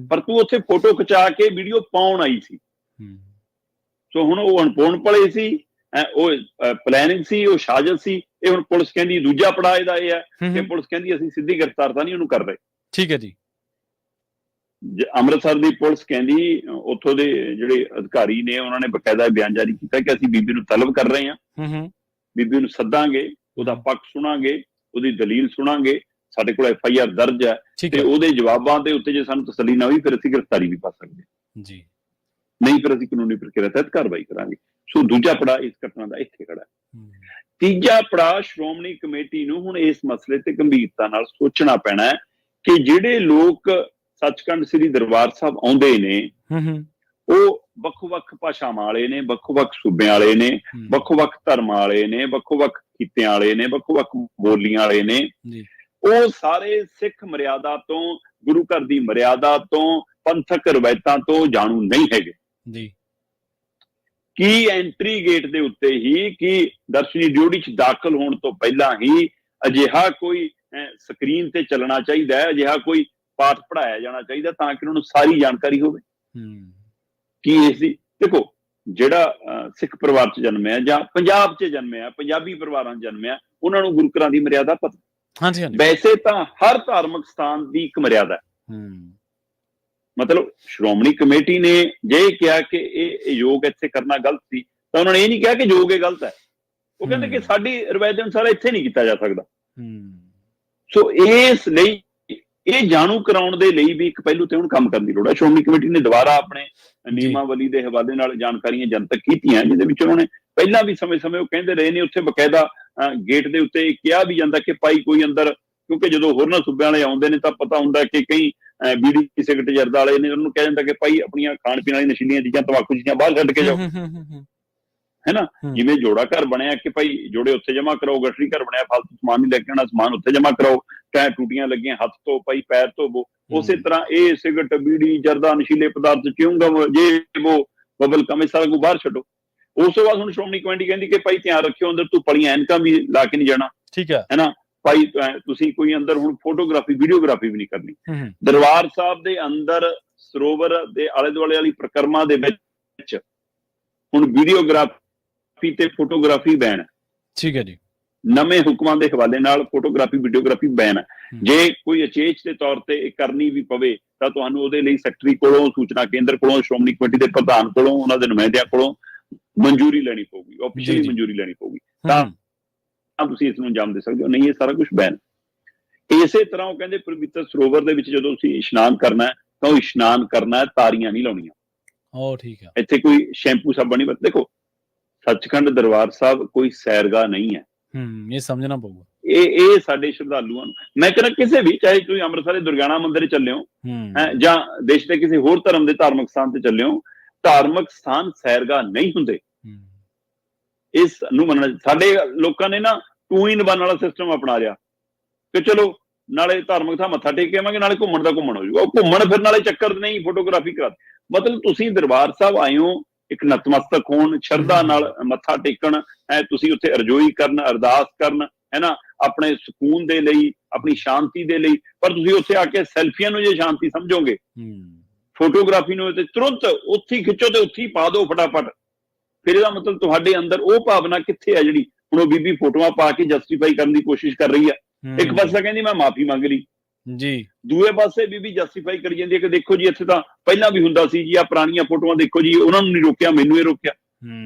ਪਰ ਤੂੰ ਉੱਥੇ ਫੋਟੋ ਖਿਚਾ ਕੇ ਵੀਡੀਓ ਪਾਉਣ ਆਈ ਸੀ। ਸੋ ਹੁਣ ਉਹ ਅਣਪੂਰਨ ਭਲੇ ਸੀ, ਉਹ ਪਲੈਨਿੰਗ ਸੀ, ਉਹ ਸਾਜ਼ਿਸ਼ ਸੀ। ਇਹ ਹੁਣ ਪੁਲਿਸ ਕਹਿੰਦੀ ਦੂਜਾ ਪੜਾਅ ਇਹਦਾ ਇਹ ਹੈ ਕਿ ਪੁਲਿਸ ਕਹਿੰਦੀ ਅਸੀਂ ਸਿੱਧੀ ਗ੍ਰਿਫਤਾਰ ਤਾਂ ਨਹੀਂ ਉਹਨੂੰ ਕਰ ਰਹੇ। ਠੀਕ ਹੈ ਜੀ। ਅੰਮ੍ਰਿਤਸਰ ਦੀ ਪੁਲਿਸ ਕਹਿੰਦੀ, ਉੱਥੋਂ ਦੇ ਜਿਹੜੇ ਅਧਿਕਾਰੀ ਨੇ ਉਹਨਾਂ ਨੇ ਬਕਾਇਦਾ ਬਿਆਨ ਜਾਰੀ ਕੀਤਾ ਕਿ ਅਸੀਂ ਬੀਬੀ ਨੂੰ ਤਲਬ ਕਰ ਰਹੇ ਹਾਂ, ਬੀਬੀ ਨੂੰ ਸੱਦਾਂਗੇ, ਉਹਦਾ ਪੱਖ ਸੁਣਾਂਗੇ, ਉਹਦੀ ਦਲੀਲ ਸੁਣਾਂਗੇ, ਸਾਡੇ ਕੋਲ FIR ਦਰਜ ਹੈ, ਤੇ ਉਹਦੇ ਜਵਾਬਾਂ ਦੇ ਉੱਤੇ ਜੇ ਸਾਨੂੰ ਤਸੱਲੀ ਨਾ ਹੋਈ ਫਿਰ ਅਸੀਂ ਗ੍ਰਿਫਤਾਰੀ ਵੀ ਪਾ ਸਕਦੇ ਹਾਂ ਜੀ, ਨਹੀਂ ਫਿਰ ਅਸੀਂ ਕਾਨੂੰਨੀ ਪ੍ਰਕਿਰਿਆ ਤਹਿਤ ਕਾਰਵਾਈ ਕਰਾਂਗੇ। ਸੋ ਦੂਜਾ ਪੜਾਅ ਇਸ ਘਟਨਾ ਦਾ ਇੱਥੇ ਖੜਾ ਹੈ। ਤੀਜਾ ਪੜਾਅ, ਸ਼੍ਰੋਮਣੀ ਕਮੇਟੀ ਨੂੰ ਹੁਣ ਇਸ ਮਸਲੇ ਤੇ ਗੰਭੀਰਤਾ ਨਾਲ ਸੋਚਣਾ ਪੈਣਾ ਹੈ ਕਿ ਜਿਹੜੇ ਲੋਕ ਸੱਚਖੰਡ ਸ੍ਰੀ ਦਰਬਾਰ ਸਾਹਿਬ ਆਉਂਦੇ ਨੇ, ਉਹ ਵੱਖ-ਵੱਖ ਭਾਸ਼ਾਵਾਂ ਵਾਲੇ ਨੇ, ਵੱਖ-ਵੱਖ ਸੂਬਿਆਂ ਵਾਲੇ ਨੇ, ਵੱਖ-ਵੱਖ ਧਰਮਾਂ ਵਾਲੇ ਨੇ, ਵੱਖ-ਵੱਖ ਖਿੱਤਿਆਂ ਵਾਲੇ ਨੇ, ਵੱਖ-ਵੱਖ ਬੋਲੀਆਂ ਵਾਲੇ ਨੇ। ਉਹ ਸਾਰੇ ਸਿੱਖ ਮਰਿਆਦਾ ਤੋਂ, ਗੁਰੂ ਘਰ ਦੀ ਮਰਿਆਦਾ ਤੋਂ, ਪੰਥਕ ਰਵਾਇਤਾਂ ਤੋਂ ਜਾਣੂ ਨਹੀਂ ਹੈਗੇ ਜੀ। ਕੀ ਐਂਟਰੀ ਗੇਟ ਦੇ ਉੱਤੇ ਹੀ, ਕੀ ਦਰਸ਼ਨੀ ਡਿਊਟੀ 'ਚ ਦਾਖਲ ਹੋਣ ਤੋਂ ਪਹਿਲਾਂ ਹੀ ਅਜਿਹਾ ਕੋਈ ਸਕਰੀਨ ਤੇ ਚੱਲਣਾ ਚਾਹੀਦਾ ਹੈ, ਅਜਿਹਾ ਕੋਈ ਪਾਠ ਪੜਾਇਆ ਜਾਣਾ ਚਾਹੀਦਾ ਤਾਂ ਕਿ ਉਹਨਾਂ ਨੂੰ ਸਾਰੀ ਜਾਣਕਾਰੀ ਹੋਵੇ। ਕੀ ਇਸ ਦੀ ਦੇਖੋ, ਜਿਹੜਾ ਸਿੱਖ ਪਰਿਵਾਰ 'ਚ ਜਨਮਿਆ ਜਾਂ ਪੰਜਾਬ 'ਚ ਜਨਮਿਆ, ਪੰਜਾਬੀ ਪਰਿਵਾਰਾਂ 'ਚ ਜਨਮਿਆ, ਉਹਨਾਂ ਨੂੰ ਗੁਰੂ ਘਰਾਂ ਦੀ ਮਰਿਆਦਾ ਪਤਾ। ਵੈਸੇ ਤਾਂ ਹਰ ਧਾਰਮਿਕ ਸਥਾਨ ਦੀ ਇੱਕ ਮਰਿਆਦਾ ਹੈ। ਮਤਲਬ ਸ਼੍ਰੋਮਣੀ ਕਮੇਟੀ ਨੇ ਜੇ ਕਿਹਾ ਕਿ ਇਹ ਯੋਗ ਇੱਥੇ ਕਰਨਾ ਗਲਤ ਸੀ, ਤਾਂ ਉਹਨਾਂ ਨੇ ਇਹ ਨਹੀਂ ਕਿਹਾ ਕਿ ਯੋਗ ਇਹ ਗਲਤ ਹੈ। ਉਹ ਕਹਿੰਦੇ ਕਿ ਸਾਡੀ ਰਵਾਇਤ ਦੇ ਅਨੁਸਾਰ ਇੱਥੇ ਨਹੀਂ ਕੀਤਾ ਜਾ ਸਕਦਾ। ਸੋ ਇਸ ਲਈ ਇਹ ਜਾਣੂ ਕਰਾਉਣ ਦੇ ਲਈ ਵੀ ਇੱਕ ਪਹਿਲੂ ਤੇ ਹੁਣ ਕੰਮ ਕਰਨ ਦੀ ਲੋੜ ਹੈ। ਸ਼੍ਰੋਮਣੀ ਕਮੇਟੀ ਨੇ ਦੁਬਾਰਾ ਆਪਣੇ ਨਿਯਮਾਵਲੀ ਦੇ ਹਵਾਲੇ ਨਾਲ ਜਾਣਕਾਰੀਆਂ ਜਨਤਕ ਕੀਤੀਆਂ, ਜਿਹਦੇ ਵਿੱਚ ਉਹਨਾਂ ਨੇ ਪਹਿਲਾਂ ਵੀ ਸਮੇਂ-ਸਮੇਂ ਉਹ ਕਹਿੰਦੇ ਰਹੇ ਨੇ, ਉੱਥੇ ਬਕਾਇਦਾ ਗੇਟ ਦੇ ਉੱਤੇ ਕਿਹਾ ਵੀ ਜਾਂਦਾ ਕਿ ਭਾਈ ਕੋਈ ਅੰਦਰ, ਕਿਉਂਕਿ ਜਦੋਂ ਹੋਰਨਾਂ ਸੂਬਿਆਂ ਵਾਲੇ ਆਉਂਦੇ ਨੇ ਤਾਂ ਪਤਾ ਹੁੰਦਾ ਕਿ ਕਈ ਬੀੜੀ ਸਿਗਰਟ ਜਰਦਾ ਵਾਲੇ ਨੇ, ਉਹਨੂੰ ਕਹਿ ਜਾਂਦਾ ਕਿ ਭਾਈ ਆਪਣੀਆਂ ਖਾਣ ਪੀਣ ਵਾਲੀ ਨਸ਼ੀਲੀਆਂ ਚੀਜ਼ਾਂ, ਤੰਬਾਕੂ ਚੀਜ਼ਾਂ ਬਾਹਰ ਛੱਡ ਕੇ ਜਾਓ, ਹੈ ਨਾ। ਜਿਵੇਂ ਜੋੜਾ ਘਰ ਬਣਿਆ ਕਿ ਭਾਈ ਜੋੜੇ ਉੱਥੇ ਜਮਾ ਕਰਾਓ, ਗਠਰੀ ਘਰ ਬਣਿਆ ਫਾਲਤੂ ਸਮਾਨ ਨਹੀਂ ਲੈ ਕੇ ਆਉਣਾ, ਸਮਾਨ ਉੱਥੇ ਜਮਾ ਕਰਾਓ, ਟੈ ਟੂਟੀਆਂ ਲੱਗੀਆਂ ਹੱਥ ਤੋਂ ਭਾਈ ਪੈਰ ਧੋਵੋ। ਉਸੇ ਤਰ੍ਹਾਂ ਇਹ ਸਿਗਰਟ ਬੀੜੀ ਜਰਦਾ ਨਸ਼ੀਲੇ ਪਦਾਰਥ ਚਿਉਂਗਮ ਜੇ ਉਹ ਬਬਲ ਕਮ, ਇਹ ਸਾਰਾ ਕੁਝ ਬਾਹਰ ਛੱਡੋ। ਉਸ ਤੋਂ ਬਾਅਦ ਹੁਣ ਸ਼੍ਰੋਮਣੀ ਕਮੇਟੀ ਕਹਿੰਦੀ ਕਿ ਭਾਈ ਧਿਆਨ ਰੱਖਿਓ ਅੰਦਰ ਤੂੰ ਪਲੀਆਂ ਐਨਕਾਂ ਵੀ ਲਾ ਕੇ ਨਹੀਂ ਜਾਣਾ, ਠੀਕ ਹੈ ਨਾ ਭਾਈ ਤੁਸੀਂ ਕੋਈ ਅੰਦਰ ਹੁਣ ਫੋਟੋਗ੍ਰਾਫੀ ਵੀਡੀਓਗ੍ਰਾਫੀ ਵੀ ਨਹੀਂ ਕਰਨੀ। ਦਰਬਾਰ ਸਾਹਿਬ ਦੇ ਅੰਦਰ ਸਰੋਵਰ ਦੇ ਆਲੇ ਦੁਆਲੇ ਵਾਲੀ ਪ੍ਰਕਰਮਾ ਦੇ ਵਿੱਚ ਹੁਣ ਵੀਡੀਓਗ੍ਰਾਫੀ ਤੇ ਫੋਟੋਗ੍ਰਾਫੀ ਬੈਨ, ਠੀਕ ਹੈ ਜੀ। ਨਵੇਂ ਹੁਕਮਾਂ ਦੇ ਹਵਾਲੇ ਨਾਲ ਫੋਟੋਗ੍ਰਾਫੀ ਵੀਡੀਓਗ੍ਰਾਫੀ ਬੈਨ ਹੈ। ਜੇ ਕੋਈ ਅਚੇਚ ਦੇ ਤੌਰ ਤੇ ਇਹ ਕਰਨੀ ਵੀ ਪਵੇ ਤਾਂ ਤੁਹਾਨੂੰ ਉਹਦੇ ਲਈ ਸੈਕਟਰੀ ਕੋਲੋਂ, ਸੂਚਨਾ ਕੇਂਦਰ ਕੋਲੋਂ, ਸ਼੍ਰੋਮਣੀ ਕਮੇਟੀ ਦੇ ਪ੍ਰਧਾਨ ਕੋਲੋਂ, ਉਹਨਾਂ ਦੇ ਨੁਮਾਇੰਦਿਆਂ ਕੋਲੋਂ ਮਨਜ਼ੂਰੀ ਲੈਣੀ ਪਊਗੀ, ਆਫੀਸ਼ੀਅਲੀ ਮਨਜ਼ੂਰੀ ਲੈਣੀ ਪਊਗੀ, ਤਾਂ ਤੁਸੀਂ ਇਸ ਨੂੰ ਅੰਜਾਮ ਦੇ ਸਕਦੇ ਹੋ, ਨਹੀਂ ਇਹ ਸਾਰਾ ਕੁਝ ਬੈਨ। ਇਸੇ ਤਰ੍ਹਾਂ ਉਹ ਕਹਿੰਦੇ ਪਵਿੱਤਰ ਸਰੋਵਰ ਦੇ ਵਿੱਚ ਜਦੋਂ ਤੁਸੀਂ ਇਸ਼ਨਾਨ ਕਰਨਾ ਹੈ ਤਾਂ ਉਹ ਇਸ਼ਨਾਨ ਕਰਨਾ ਹੈ, ਤਾਰੀਆਂ ਨਹੀਂ ਲਾਉਣੀਆਂ। ਠੀਕ ਹੈ। ਇੱਥੇ ਕੋਈ ਸ਼ੈਂਪੂ ਸਾਬਣ ਨਹੀਂ ਵਰਤਣਾ। ਦੇਖੋ ਸੱਚਖੰਡ ਦਰਬਾਰ ਸਾਹਿਬ ਕੋਈ ਸੈਰਗਾਹ ਨਹੀਂ ਹੈ, ਇਹ ਸਮਝਣਾ ਪਊਗਾ। ਇਹ ਸਾਡੇ ਸ਼ਰਧਾਲੂਆਂ ਨੂੰ, ਮੈਂ ਕਹਿੰਦਾ ਕਿਸੇ ਵੀ, ਚਾਹੇ ਤੁਸੀਂ ਅੰਮ੍ਰਿਤਸਰ ਦੇ ਦੁਰਗਿਆਣਾ ਮੰਦਿਰ ਚੱਲੇ ਹੋ ਜਾਂ ਦੇਸ਼ ਦੇ ਕਿਸੇ ਹੋਰ ਧਰਮ ਦੇ ਧਾਰਮਿਕ ਸਥਾਨ ਤੇ ਚੱਲੇ ਹੋ, ਧਾਰਮਿਕ ਸਥਾਨ ਸੈਰਗਾਹ ਨਹੀਂ ਹੁੰਦੇ। ਇਸ ਨੂੰ ਮੰਨਣਾ, ਸਾਡੇ ਲੋਕਾਂ ਨੇ ਨਾ 2 in 1 ਵਾਲਾ ਸਿਸਟਮ ਅਪਣਾ ਲਿਆ ਕਿ ਚਲੋ ਨਾਲੇ ਧਾਰਮਿਕ ਥਾਂ ਮੱਥਾ ਟੇਕ ਕੇ ਆਵਾਂਗੇ, ਨਾਲੇ ਘੁੰਮਣ ਦਾ ਘੁੰਮਣ ਹੋ ਜਾਊਗਾ। ਉਹ ਘੁੰਮਣ ਫਿਰ ਨਾਲੇ ਚੱਕਰ ਨਹੀਂ, ਫੋਟੋਗ੍ਰਾਫੀ ਕਰਾ। ਮਤਲਬ ਤੁਸੀਂ ਦਰਬਾਰ ਸਾਹਿਬ ਆਏ ਹੋ ਇੱਕ ਨਤਮਸਤਕ ਹੋਣ, ਸ਼ਰਧਾ ਨਾਲ ਮੱਥਾ ਟੇਕਣ, ਤੁਸੀਂ ਉੱਥੇ ਅਰਜ਼ੋਈ ਕਰਨ, ਅਰਦਾਸ ਕਰਨ, ਹੈ ਨਾ, ਆਪਣੇ ਸਕੂਨ ਦੇ ਲਈ, ਆਪਣੀ ਸ਼ਾਂਤੀ ਦੇ ਲਈ। ਪਰ ਤੁਸੀਂ ਉੱਥੇ ਆ ਕੇ ਸੈਲਫੀਆਂ ਨੂੰ ਜੇ ਸ਼ਾਂਤੀ ਸਮਝੋਗੇ, ਫੋਟੋਗ੍ਰਾਫੀ ਨੂੰ ਤੇ ਤੁਰੰਤ ਉੱਥੇ ਹੀ ਖਿੱਚੋ ਤੇ ਉੱਥੇ ਹੀ ਪਾ ਦਿਓ ਫਟਾਫਟ, ਫਿਰ ਇਹਦਾ ਮਤਲਬ ਤੁਹਾਡੇ ਅੰਦਰ ਉਹ ਭਾਵਨਾ ਕਿੱਥੇ ਹੈ ਜਿਹੜੀ ਹੁਣ ਉਹ ਬੀਬੀ ਫੋਟੋਆਂ ਪਾ ਕੇ ਜਸਟੀਫਾਈ ਕਰਨ ਦੀ ਕੋਸ਼ਿਸ਼ ਕਰ ਰਹੀ ਹੈ। ਇੱਕ ਪਾਸੇ ਕਹਿੰਦੀ ਮੈਂ ਮਾਫੀ ਮੰਗ ਲਈ ਜੀ, ਦੂਏ ਪਾਸੇ ਬੀਬੀ ਜਸਟੀਫਾਈ ਕਰੀ ਜਾਂਦੀ ਹੈ ਕਿ ਦੇਖੋ ਜੀ ਇੱਥੇ ਤਾਂ ਪਹਿਲਾਂ ਵੀ ਹੁੰਦਾ ਸੀ ਜੀ, ਆ ਪੁਰਾਣੀਆਂ ਫੋਟੋਆਂ ਦੇਖੋ ਜੀ, ਉਹਨਾਂ ਨੂੰ ਨਹੀਂ ਰੋਕਿਆ, ਮੈਨੂੰ ਇਹ ਰੋਕਿਆ,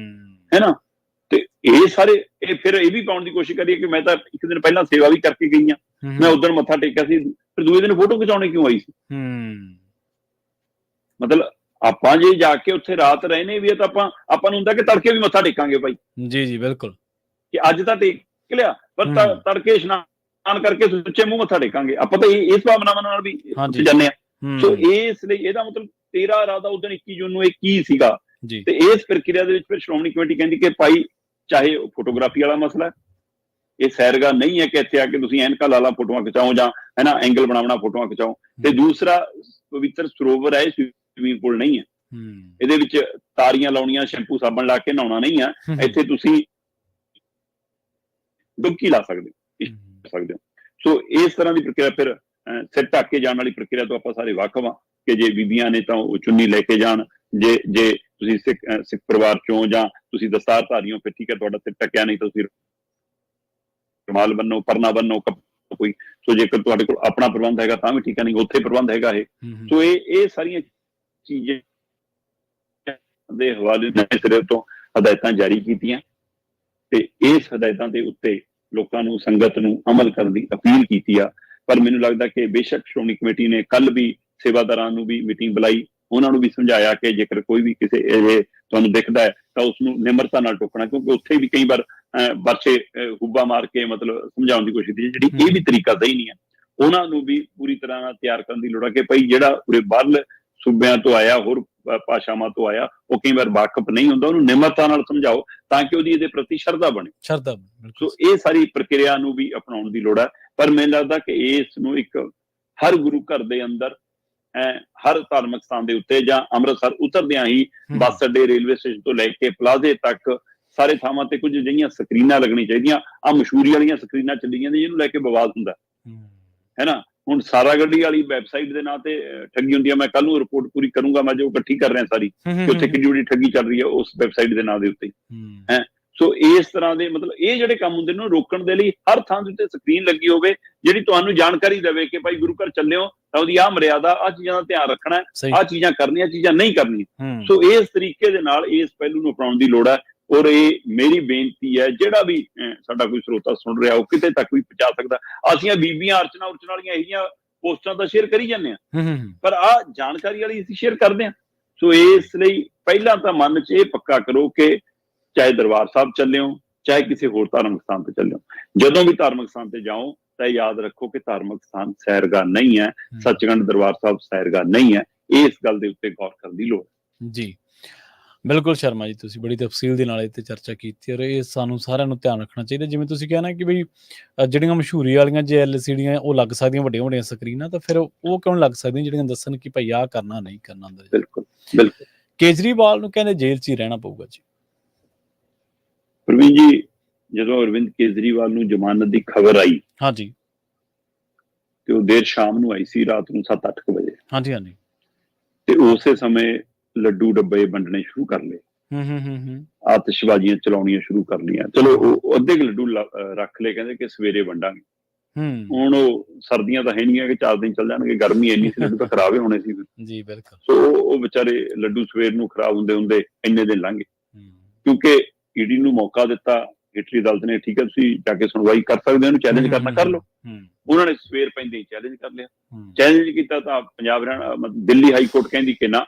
ਹੈ ਨਾ। ਤੇ ਇਹ ਸਾਰੇ ਇਹ ਫਿਰ ਇਹ ਵੀ ਪਾਉਣ ਦੀ ਕੋਸ਼ਿਸ਼ ਕਰੀਏ ਕਿ ਮੈਂ ਤਾਂ ਇੱਕ ਦਿਨ ਪਹਿਲਾਂ ਸੇਵਾ ਵੀ ਕਰਕੇ ਗਈ ਹਾਂ, ਮੈਂ ਉਦੋਂ ਮੱਥਾ ਟੇਕਿਆ ਸੀ, ਫਿਰ ਦੂਏ ਦਿਨ ਫੋਟੋ ਖਿਚਾਉਣੇ ਕਿਉਂ ਆਈ ਸੀ? ਮਤਲਬ ਆਪਾਂ ਜੇ ਜਾ ਕੇ ਉੱਥੇ ਰਾਤ ਰਹਿਣੇ ਵੀ ਹੈ ਤਾਂ ਆਪਾਂ ਨੂੰ ਹੁੰਦਾ ਕਿ ਤੜਕੇ ਵੀ ਮੱਥਾ ਟੇਕਾਂਗੇ ਭਾਈ। ਜੀ ਬਿਲਕੁਲ, ਕਿ ਅੱਜ ਤਾਂ ਟੇਕ ਲਿਆ ਪਰ ਤੜਕੇ ਇਸ਼ਨਾਨ ਕਰਕੇ ਸੁੱਚੇ ਮੂੰਹ ਮੱਥਾ ਟੇਕਾਂਗੇ। ਆਪਾਂ ਤਾਂ ਇਸ ਭਾਵਨਾਵਾਂ ਨਾਲ ਵੀ ਜਾਂਦੇ ਹਾਂ। ਸੋ ਇਸ ਲਈ ਇਹਦਾ ਮਤਲਬ ਤੇਰਾ ਇਰਾਦਾ ਉਸ ਦਿਨ 21 ਜੂਨ ਨੂੰ ਇਹ ਕੀ ਸੀਗਾ? ਤੇ ਇਸ ਪ੍ਰਕਿਰਿਆ ਦੇ ਵਿੱਚ ਫਿਰ ਸ਼੍ਰੋਮਣੀ ਕਮੇਟੀ ਕਹਿੰਦੀ ਕਿ ਭਾਈ ਚਾਹੇ ਫੋਟੋਗ੍ਰਾਫੀ ਵਾਲਾ ਮਸਲਾ, ਇਹ ਸੈਰਗਾ ਨਹੀਂ ਹੈ ਕਿ ਇੱਥੇ ਆ ਕੇ ਤੁਸੀਂ ਐਨਕਾਂ ਲਾ ਫੋਟੋਆਂ ਖਿਚਾਓ ਜਾਂ ਹੈ ਨਾ ਐਂਗਲ ਬਣਾਉਣਾ ਫੋਟੋਆਂ ਖਿਚਾਓ। ਤੇ ਦੂਸਰਾ ਪਵਿੱਤਰ ਸਰੋਵਰ ਹੈ, ਸਵੀਮਿੰਗ ਪੂਲ ਨਹੀਂ ਹੈ, ਇਹਦੇ ਵਿੱਚ ਤਾਰੀਆਂ ਲਾਉਣੀਆਂ, ਸ਼ੈਂਪੂ ਸਾਬਣ ਲਾ ਕੇ ਨਹਾਉਣਾ ਨਹੀਂ ਹੈ। ਇੱਥੇ ਤੁਸੀਂ ਡੁਬਕੀ ਲਾ ਸਕਦੇ ਹੋ। ਸੋ ਇਸ ਤਰ੍ਹਾਂ ਦੀ ਪ੍ਰਕਿਰਿਆ ਫਿਰ ਸਿਰ ਢੱਕ ਕੇ ਜਾਣ ਵਾਲੀ ਪ੍ਰਕਿਰਿਆ ਤੋਂ ਆਪਾਂ ਸਾਰੇ ਵਾਕਫ ਹਾਂ ਕਿ ਜੇ ਬੀਬੀਆਂ ਨੇ ਤਾਂ ਉਹ ਚੁੰਨੀ ਲੈ ਕੇ ਜਾਣ, ਜੇ ਤੁਸੀਂ ਸਿੱਖ ਪਰਿਵਾਰ ਚੋਂ ਜਾਂ ਤੁਸੀਂ ਦਸਤਾਰਧਾਰੀ ਹੋ ਫਿਰ ਠੀਕ ਹੈ, ਤੁਹਾਡਾ ਸਿਰ ਢੱਕਿਆ, ਨਹੀਂ ਤਾਂ ਤੁਸੀਂ ਰੁਮਾਲ ਬੰਨੋ, ਪਰਨਾ ਬੰਨੋ ਕੋਈ। ਸੋ ਜੇਕਰ ਤੁਹਾਡੇ ਕੋਲ ਆਪਣਾ ਪ੍ਰਬੰਧ ਹੈਗਾ ਤਾਂ ਵੀ ਠੀਕ ਹੈ, ਨਹੀਂ ਉੱਥੇ ਪ੍ਰਬੰਧ ਹੈਗਾ ਇਹ। ਸੋ ਇਹ ਸਾਰੀਆਂ ਚੀਜ਼ਾਂ ਦੇ ਹਵਾਲੇ ਨਵੇਂ ਸਿਰੇ ਤੋਂ ਹਦਾਇਤਾਂ ਜਾਰੀ ਕੀਤੀਆਂ ਤੇ ਇਸ ਹਦਾਇਤਾਂ ਦੇ ਉੱਤੇ ਲੋਕਾਂ ਨੂੰ, ਸੰਗਤ ਨੂੰ ਅਮਲ ਕਰਨ ਦੀ ਅਪੀਲ ਕੀਤੀ ਆ। ਪਰ ਮੈਨੂੰ ਲੱਗਦਾ ਕਿ ਬੇਸ਼ੱਕ ਸ਼੍ਰੋਮਣੀ ਕਮੇਟੀ ਨੇ ਕੱਲ ਵੀ ਸੇਵਾਦਾਰਾਂ ਨੂੰ ਵੀ ਮੀਟਿੰਗ ਬੁਲਾਈ, ਉਹਨਾਂ ਨੂੰ ਵੀ ਸਮਝਾਇਆ ਕਿ ਜੇਕਰ ਕੋਈ ਵੀ ਕਿਸੇ ਇਹ ਤੁਹਾਨੂੰ ਦਿਖਦਾ ਹੈ ਤਾਂ ਉਸਨੂੰ ਨਿਮਰਤਾ ਨਾਲ ਟੋਕਣਾ, ਕਿਉਂਕਿ ਉੱਥੇ ਵੀ ਕਈ ਵਾਰ ਵਰਸੇ ਹੁੱਬਾ ਮਾਰ ਕੇ ਮਤਲਬ ਸਮਝਾਉਣ ਦੀ ਕੋਸ਼ਿਸ਼ ਕੀਤੀ, ਜਿਹੜੀ ਇਹ ਵੀ ਤਰੀਕਾ ਸਹੀ ਨਹੀਂ ਹੈ। ਉਹਨਾਂ ਨੂੰ ਵੀ ਪੂਰੀ ਤਰ੍ਹਾਂ ਨਾਲ ਤਿਆਰ ਕਰਨ ਦੀ ਲੋੜ ਹੈ ਕਿ ਭਾਈ ਜਿਹੜਾ ਪੂਰੇ ਬਾਹਰਲੇ ਸੂਬਿਆਂ ਤੋਂ ਆਇਆ, ਹੋਰ ਭਾਸ਼ਾਵਾਂ ਤੋਂ ਆਇਆ, ਉਹ ਕਈ ਵਾਰ ਵਾਕਫ ਨਹੀਂ ਹੁੰਦਾ, ਉਹਨੂੰ ਨਿਮਰਤਾ ਨਾਲ ਸਮਝਾਓ ਤਾਂ ਕਿ ਉਹਦੀ ਇਹਦੇ ਪ੍ਰਤੀ ਸ਼ਰਧਾ ਬਣੇ। ਸੋ ਇਹ ਸਾਰੀ ਪ੍ਰਕਿਰਿਆ ਨੂੰ ਵੀ ਅਪਣਾਉਣ ਦੀ ਲੋੜ ਹੈ। ਪਰ ਮੈਨੂੰ ਲੱਗਦਾ ਕਿ ਇਸ ਨੂੰ ਇੱਕ ਹਰ ਗੁਰੂ ਘਰ ਦੇ ਅੰਦਰ, ਹਰ ਧਾਰਮਿਕ ਸਥਾਨ ਦੇ ਉੱਤੇ ਜਾਂ ਅੰਮ੍ਰਿਤਸਰ ਉਤਰਦਿਆਂ ਹੀ ਬੱਸ ਅੱਡੇ, ਰੇਲਵੇ ਸਟੇਸ਼ਨ ਤੋਂ ਲੈ ਕੇ ਪਲਾਜ਼ੇ ਤੱਕ ਸਾਰੇ ਥਾਵਾਂ ਤੇ ਕੁਝ ਜਿਹੀਆਂ ਸਕਰੀਨਾਂ ਲੱਗਣੀਆਂ ਚਾਹੀਦੀਆਂ। ਆ ਮਸ਼ਹੂਰੀ ਵਾਲੀਆਂ ਸਕਰੀਨਾਂ ਚੱਲੀ ਜਾਂਦੀਆਂ ਜਿਹਨੂੰ ਲੈ ਕੇ ਵਿਵਾਦ ਹੁੰਦਾ, ਹੈ ਨਾ। ਹੁਣ ਸਾਰਾ ਗੱਡੀ ਵਾਲੀ ਵੈਬਸਾਈਟ ਦੇ ਨਾਂ ਤੇ ਠੱਗੀ ਹੁੰਦੀ ਹੈ। ਮੈਂ ਕੱਲ ਨੂੰ ਰਿਪੋਰਟ ਪੂਰੀ ਕਰੂੰਗਾ, ਮੈਂ ਜੋ ਇਕੱਠੀ ਕਰ ਰਿਹਾ ਸਾਰੀ, ਕਿ ਉੱਥੇ ਕਿੰਨੀ ਵੱਡੀ ਠੱਗੀ ਚੱਲ ਰਹੀ ਹੈ ਉਸ ਵੈਬਸਾਈਟ ਦੇ ਨਾਂ ਦੇ ਉੱਤੇ, ਹੈ। ਸੋ ਇਸ ਤਰ੍ਹਾਂ ਦੇ ਮਤਲਬ ਇਹ ਜਿਹੜੇ ਕੰਮ ਹੁੰਦੇ ਨੇ ਰੋਕਣ ਦੇ ਲਈ ਹਰ ਥਾਂ ਦੇ ਉੱਤੇ ਸਕਰੀਨ ਲੱਗੀ ਹੋਵੇ ਜਿਹੜੀ ਤੁਹਾਨੂੰ ਜਾਣਕਾਰੀ ਦੇਵੇ ਕਿ ਭਾਈ ਗੁਰੂ ਘਰ ਚੱਲੇ ਹੋ ਤਾਂ ਉਹਦੀ ਆਹ ਮਰਿਆਦਾ, ਆਹ ਚੀਜ਼ਾਂ ਦਾ ਧਿਆਨ ਰੱਖਣਾ, ਆਹ ਚੀਜ਼ਾਂ ਕਰਨੀਆਂ, ਚੀਜ਼ਾਂ ਨਹੀਂ ਕਰਨੀਆਂ। ਸੋ ਇਸ ਤਰੀਕੇ ਦੇ ਨਾਲ ਇਸ ਪਹਿਲੂ ਨੂੰ ਅਪਣਾਉਣ ਦੀ ਲੋੜ ਹੈ। ਔਰ ਇਹ ਮੇਰੀ ਬੇਨਤੀ ਹੈ, ਜਿਹੜਾ ਵੀ ਸਾਡਾ ਕੋਈ ਸਰੋਤਾ ਸੁਣ ਰਿਹਾ ਉਹ ਕਿਤੇ ਤੱਕ ਵੀ ਪਹੁੰਚਾ ਸਕਦਾ। ਅਸੀਂ ਬੀਬੀਆਂ ਅਰਚਨਾ ਵਾਲੀਆਂ ਇਹੀਆਂ ਪੋਸਟਾਂ ਤਾਂ ਸ਼ੇਅਰ ਕਰੀ ਜਾਂਦੇ ਹਾਂ, ਪਰ ਆਹ ਜਾਣਕਾਰੀ ਵਾਲੀ ਅਸੀਂ ਸ਼ੇਅਰ ਕਰਦੇ ਹਾਂ। ਸੋ ਇਸ ਲਈ ਪਹਿਲਾਂ ਤਾਂ ਮਨ 'ਚ ਇਹ ਪੱਕਾ ਕਰੋ ਕਿ ਚਾਹੇ ਦਰਬਾਰ ਸਾਹਿਬ ਚੱਲੇ ਹੋ, ਚਾਹੇ ਕਿਸੇ ਹੋਰ ਧਾਰਮਿਕ ਸਥਾਨ ਤੇ ਚੱਲੇ ਹੋ, ਜਦੋਂ ਵੀ ਧਾਰਮਿਕ ਸਥਾਨ ਤੇ ਜਾਓ ਤਾਂ ਯਾਦ ਰੱਖੋ ਕਿ ਧਾਰਮਿਕ ਸਥਾਨ ਸੈਰਗਾਹ ਨਹੀਂ ਹੈ, ਸੱਚਖੰਡ ਦਰਬਾਰ ਸਾਹਿਬ ਸੈਰਗਾਹ ਨਹੀਂ ਹੈ। ਇਸ ਗੱਲ ਦੇ ਉੱਤੇ ਗੌਰ ਕਰਨ ਦੀ ਲੋੜ ਹੈ। ਜੀ ਬਿਲਕੁਲ ਸ਼ਰਮਾ ਜੀ, ਤੁਸੀਂ ਬੜੀ ਤਫਸੀਲ ਦੇ ਨਾਲ ਇਹ 'ਤੇ ਚਰਚਾ ਕੀਤੀ ਔਰ ਇਹ ਸਾਨੂੰ ਸਾਰਿਆਂ ਨੂੰ ਧਿਆਨ ਰੱਖਣਾ ਚਾਹੀਦਾ। ਜਿਵੇਂ ਤੁਸੀਂ ਕਿਹਾ ਨਾ ਕਿ ਬਈ ਜਿਹੜੀਆਂ ਮਸ਼ਹੂਰੀ ਵਾਲੀਆਂ ਜੇ LCDਆਂ ਉਹ ਲੱਗ ਸਕਦੀਆਂ ਵੱਡੀਆਂ ਸਕਰੀਨਾਂ, ਤਾਂ ਫਿਰ ਉਹ ਕਿਉਂ ਲੱਗ ਸਕਦੀਆਂ ਜਿਹੜੀਆਂ ਦੱਸਣ ਕਿ ਭਾਈ ਆਹ ਕਰਨਾ ਨਹੀਂ ਕਰਨਾ ਅੰਦਰ। ਬਿਲਕੁਲ ਬਿਲਕੁਲ। ਕੇਜਰੀਵਾਲ ਨੂੰ ਕਹਿੰਦੇ ਜੇਲ੍ਹ 'ਚ ਹੀ ਰਹਿਣਾ ਪਊਗਾ ਜੀ। ਪ੍ਰਵੀਨ ਜੀ, ਜਦੋਂ ਅਰਵਿੰਦ ਕੇਜਰੀਵਾਲ ਨੂੰ ਜ਼ਮਾਨਤ ਦੀ ਖਬਰ ਆਈ, ਹਾਂਜੀ, ਤੇ ਉਹ ਦੇਰ ਸ਼ਾਮ ਨੂੰ ਆਈ ਸੀ, ਰਾਤ ਨੂੰ 7-8 ਵਜੇ। ਹਾਂਜੀ ਹਾਂਜੀ। ਤੇ ਉਸੇ ਸਮੇਂ ਲੱਡੂ ਡੱਬੇ ਵੰਡਣੇ ਸ਼ੁਰੂ ਕਰ ਲਏ, ਆਤਿਸ਼ਬਾਜ਼ੀਆਂ ਚਲਾਉਣੀਆਂ ਸ਼ੁਰੂ ਕਰ ਲਈਆਂ। ਚਲੋ ਉਹ ਅੱਧੇ ਲੱਡੂ ਰੱਖ ਲਏ, ਕਹਿੰਦੇ ਕਿ ਸਵੇਰੇ ਵੰਡਾਂਗੇ। ਹੁਣ ਉਹ ਸਰਦੀਆਂ ਤਾਂ ਹੈ ਨਹੀਂ ਹੈ ਕਿ 4 ਦਿਨ ਚੱਲ ਜਾਣਗੇ, ਗਰਮੀ ਇੰਨੀ ਸੀ, ਲੱਡੂ ਤਾਂ ਖਰਾਬ ਹੀ ਹੋਣੇ ਸੀ ਜੀ। ਬਿਲਕੁਲ। ਸੋ ਉਹ ਵਿਚਾਰੇ ਲੱਡੂ ਸਵੇਰ ਨੂੰ ਖਰਾਬ ਹੁੰਦੇ ਹੁੰਦੇ ਇੰਨੇ ਦਿਨ ਲੰਘ ਗਏ। ਕਿਉਂਕਿ ਈਡੀ ਨੂੰ ਮੌਕਾ ਦਿੱਤਾ ਹੇਠਲੀ ਅਦਾਲਤ ਨੇ, ਠੀਕ ਹੈ ਤੁਸੀਂ ਜਾ ਕੇ ਸੁਣਵਾਈ ਕਰ ਸਕਦੇ ਹੋ, ਇਹਨੂੰ ਚੈਲੰਜ ਕਰਨਾ ਕਰ ਲਓ। ਉਹਨਾਂ ਨੇ ਸਵੇਰ ਪੈਂਦੇ ਹੀ ਚੈਲੰਜ ਕਰ ਲਿਆ। ਚੈਲੰਜ ਕੀਤਾ ਤਾਂ ਪੰਜਾਬ ਦਿੱਲੀ ਹਾਈ ਕੋਰਟ ਕਹਿੰਦੀ ਕਿ ਨਾ,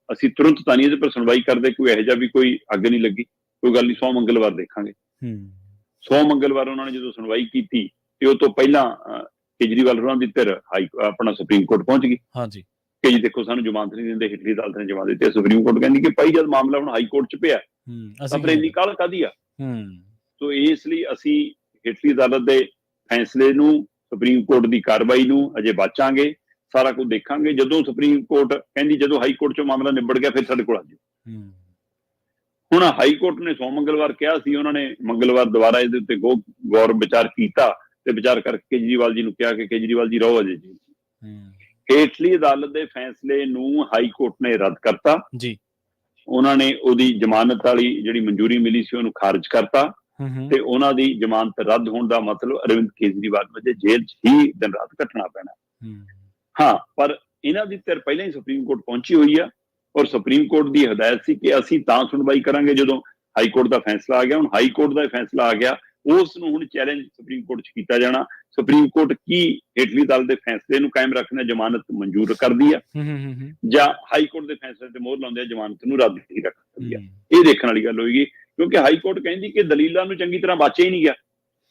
ਅਸੀਂ ਤੁਰੰਤ ਤਾਂ ਨਹੀਂ ਇਹਦੇ ਪਰ ਸੁਣਵਾਈ ਕਰਦੇ, ਕੋਈ ਇਹੋ ਜਿਹਾ ਵੀ ਕੋਈ ਅੱਗ ਨਹੀਂ ਲੱਗੀ, ਕੋਈ ਗੱਲ ਨਹੀਂ, 100 ਮੰਗਲਵਾਰ ਦੇਖਾਂਗੇ। 100 ਮੰਗਲਵਾਰ ਉਹਨਾਂ ਨੇ ਜਦੋਂ ਸੁਣਵਾਈ ਕੀਤੀ ਤੇ ਉਹ ਤੋਂ ਪਹਿਲਾਂ ਕੇਜਰੀਵਾਲ ਹੋਰਾਂ ਦੀ ਧਿਰ ਆਪਣਾ ਸੁਪਰੀਮ ਕੋਰਟ ਪਹੁੰਚ ਗਈ ਕਿ ਜੀ ਦੇਖੋ ਸਾਨੂੰ ਜ਼ਮਾਨਤ ਨਹੀਂ ਦਿੰਦੇ, ਹੇਠਲੀ ਅਦਾਲਤ ਨੇ ਜ਼ਮਾਨਤ ਦਿੱਤੀ। ਸੁਪਰੀਮ ਕੋਰਟ ਕਹਿੰਦੀ ਕਿ ਭਾਈ ਜਦ ਮਾਮਲਾ ਹੁਣ ਹਾਈ ਕੋਰਟ 'ਚ ਪਿਆ ਤਾਂ ਫਿਰ ਇੰਨੀ ਕਾਹਲ ਕਾਹਦੀ ਆ। ਸੋ ਇਸ ਲਈ ਅਸੀਂ ਹੇਠਲੀ ਅਦਾਲਤ ਦੇ ਫੈਸਲੇ ਨੂੰ, ਸੁਪਰੀਮ ਕੋਰਟ ਦੀ ਕਾਰਵਾਈ ਨੂੰ ਅਜੇ ਬਾਚਾਂਗੇ, ਸਾਰਾ ਕੁਝ ਦੇਖਾਂਗੇ। ਜਦੋਂ ਸੁਪਰੀਮ ਕੋਰਟ ਕਹਿੰਦੀ, ਜਦੋਂ ਹਾਈ ਕੋਰਟ 'ਚੋਂ ਮਾਮਲਾ ਨਿਬੜ ਗਿਆ, ਫਿਰ ਸਾਡੇ ਕੋਲ ਆ ਜਾਓ। ਹੁਣ ਹਾਈ ਕੋਰਟ ਨੇ 100 ਮੰਗਲਵਾਰ ਕਿਹਾ ਸੀ, ਉਹਨਾਂ ਨੇ ਮੰਗਲਵਾਰ ਦੁਬਾਰਾ ਇਹਦੇ ਉੱਤੇ ਗੌਰ ਵਿਚਾਰ ਕੀਤਾ ਤੇ ਵਿਚਾਰ ਕਰਕੇ ਕੇਜਰੀਵਾਲ ਜੀ ਨੂੰ ਕਿਹਾ ਕਿ ਕੇਜਰੀਵਾਲ ਜੀ ਰਹੋ ਅਜੇ ਜੀ। ਹੇਠਲੀ ਅਦਾਲਤ ਦੇ ਫੈਸਲੇ ਨੂੰ ਹਾਈ ਕੋਰਟ ਨੇ ਰੱਦ ਕਰਤਾ ਜੀ। ਉਹਨਾਂ ਨੇ ਉਹਦੀ ਜ਼ਮਾਨਤ ਵਾਲੀ ਜਿਹੜੀ ਮਨਜ਼ੂਰੀ ਮਿਲੀ ਸੀ ਉਹਨੂੰ ਖਾਰਜ ਕਰਤਾ ਤੇ ਉਹਨਾਂ ਦੀ ਜ਼ਮਾਨਤ ਰੱਦ ਹੋਣ ਦਾ ਮਤਲਬ ਅਰਵਿੰਦ ਕੇਜਰੀਵਾਲ ਨੂੰ ਜੇਲ੍ਹ 'ਚ ਹੀ ਦਿਨ ਰਾਤ ਕੱਟਣਾ ਪੈਣਾ। ਹਾਂ, ਪਰ ਇਹਨਾਂ ਦੀ ਧਿਰ ਪਹਿਲਾਂ ਹੀ ਸੁਪਰੀਮ ਕੋਰਟ ਪਹੁੰਚੀ ਹੋਈ ਆ ਔਰ ਸੁਪਰੀਮ ਕੋਰਟ ਦੀ ਹਦਾਇਤ ਸੀ ਕਿ ਅਸੀਂ ਤਾਂ ਸੁਣਵਾਈ ਕਰਾਂਗੇ ਜਦੋਂ ਹਾਈ ਕੋਰਟ ਦਾ ਫੈਸਲਾ ਆ ਗਿਆ। ਹੁਣ ਹਾਈ ਕੋਰਟ ਦਾ ਫੈਸਲਾ ਆ ਗਿਆ, ਉਸ ਨੂੰ ਹੁਣ ਚੈਲੰਜ ਸੁਪਰੀਮ ਕੋਰਟ 'ਚ ਕੀਤਾ ਜਾਣਾ। ਸੁਪਰੀਮ ਕੋਰਟ ਕੀ ਹੇਠਲੀ ਅਦਾਲਤ ਦੇ ਫੈਸਲੇ ਨੂੰ ਕਾਇਮ ਰੱਖਣਾ, ਜ਼ਮਾਨਤ ਮਨਜ਼ੂਰ ਕਰਦੀ ਆ ਜਾਂ ਹਾਈ ਕੋਰਟ ਦੇ ਫੈਸਲੇ ਤੇ ਮੋਹਰ ਲਾਉਂਦੇ ਆ, ਜ਼ਮਾਨਤ ਨੂੰ ਰੱਦ ਹੀ ਰੱਖਦੀ ਆ। ਇਹ ਦੇਖਣ ਵਾਲੀ ਗੱਲ ਹੋਏਗੀ, ਕਿਉਂਕਿ ਹਾਈ ਕੋਰਟ ਕਹਿੰਦੀ ਕਿ ਦਲੀਲਾਂ ਨੂੰ ਚੰਗੀ ਤਰ੍ਹਾਂ ਵਾਚਿਆ ਹੀ ਨਹੀਂ ਗਿਆ,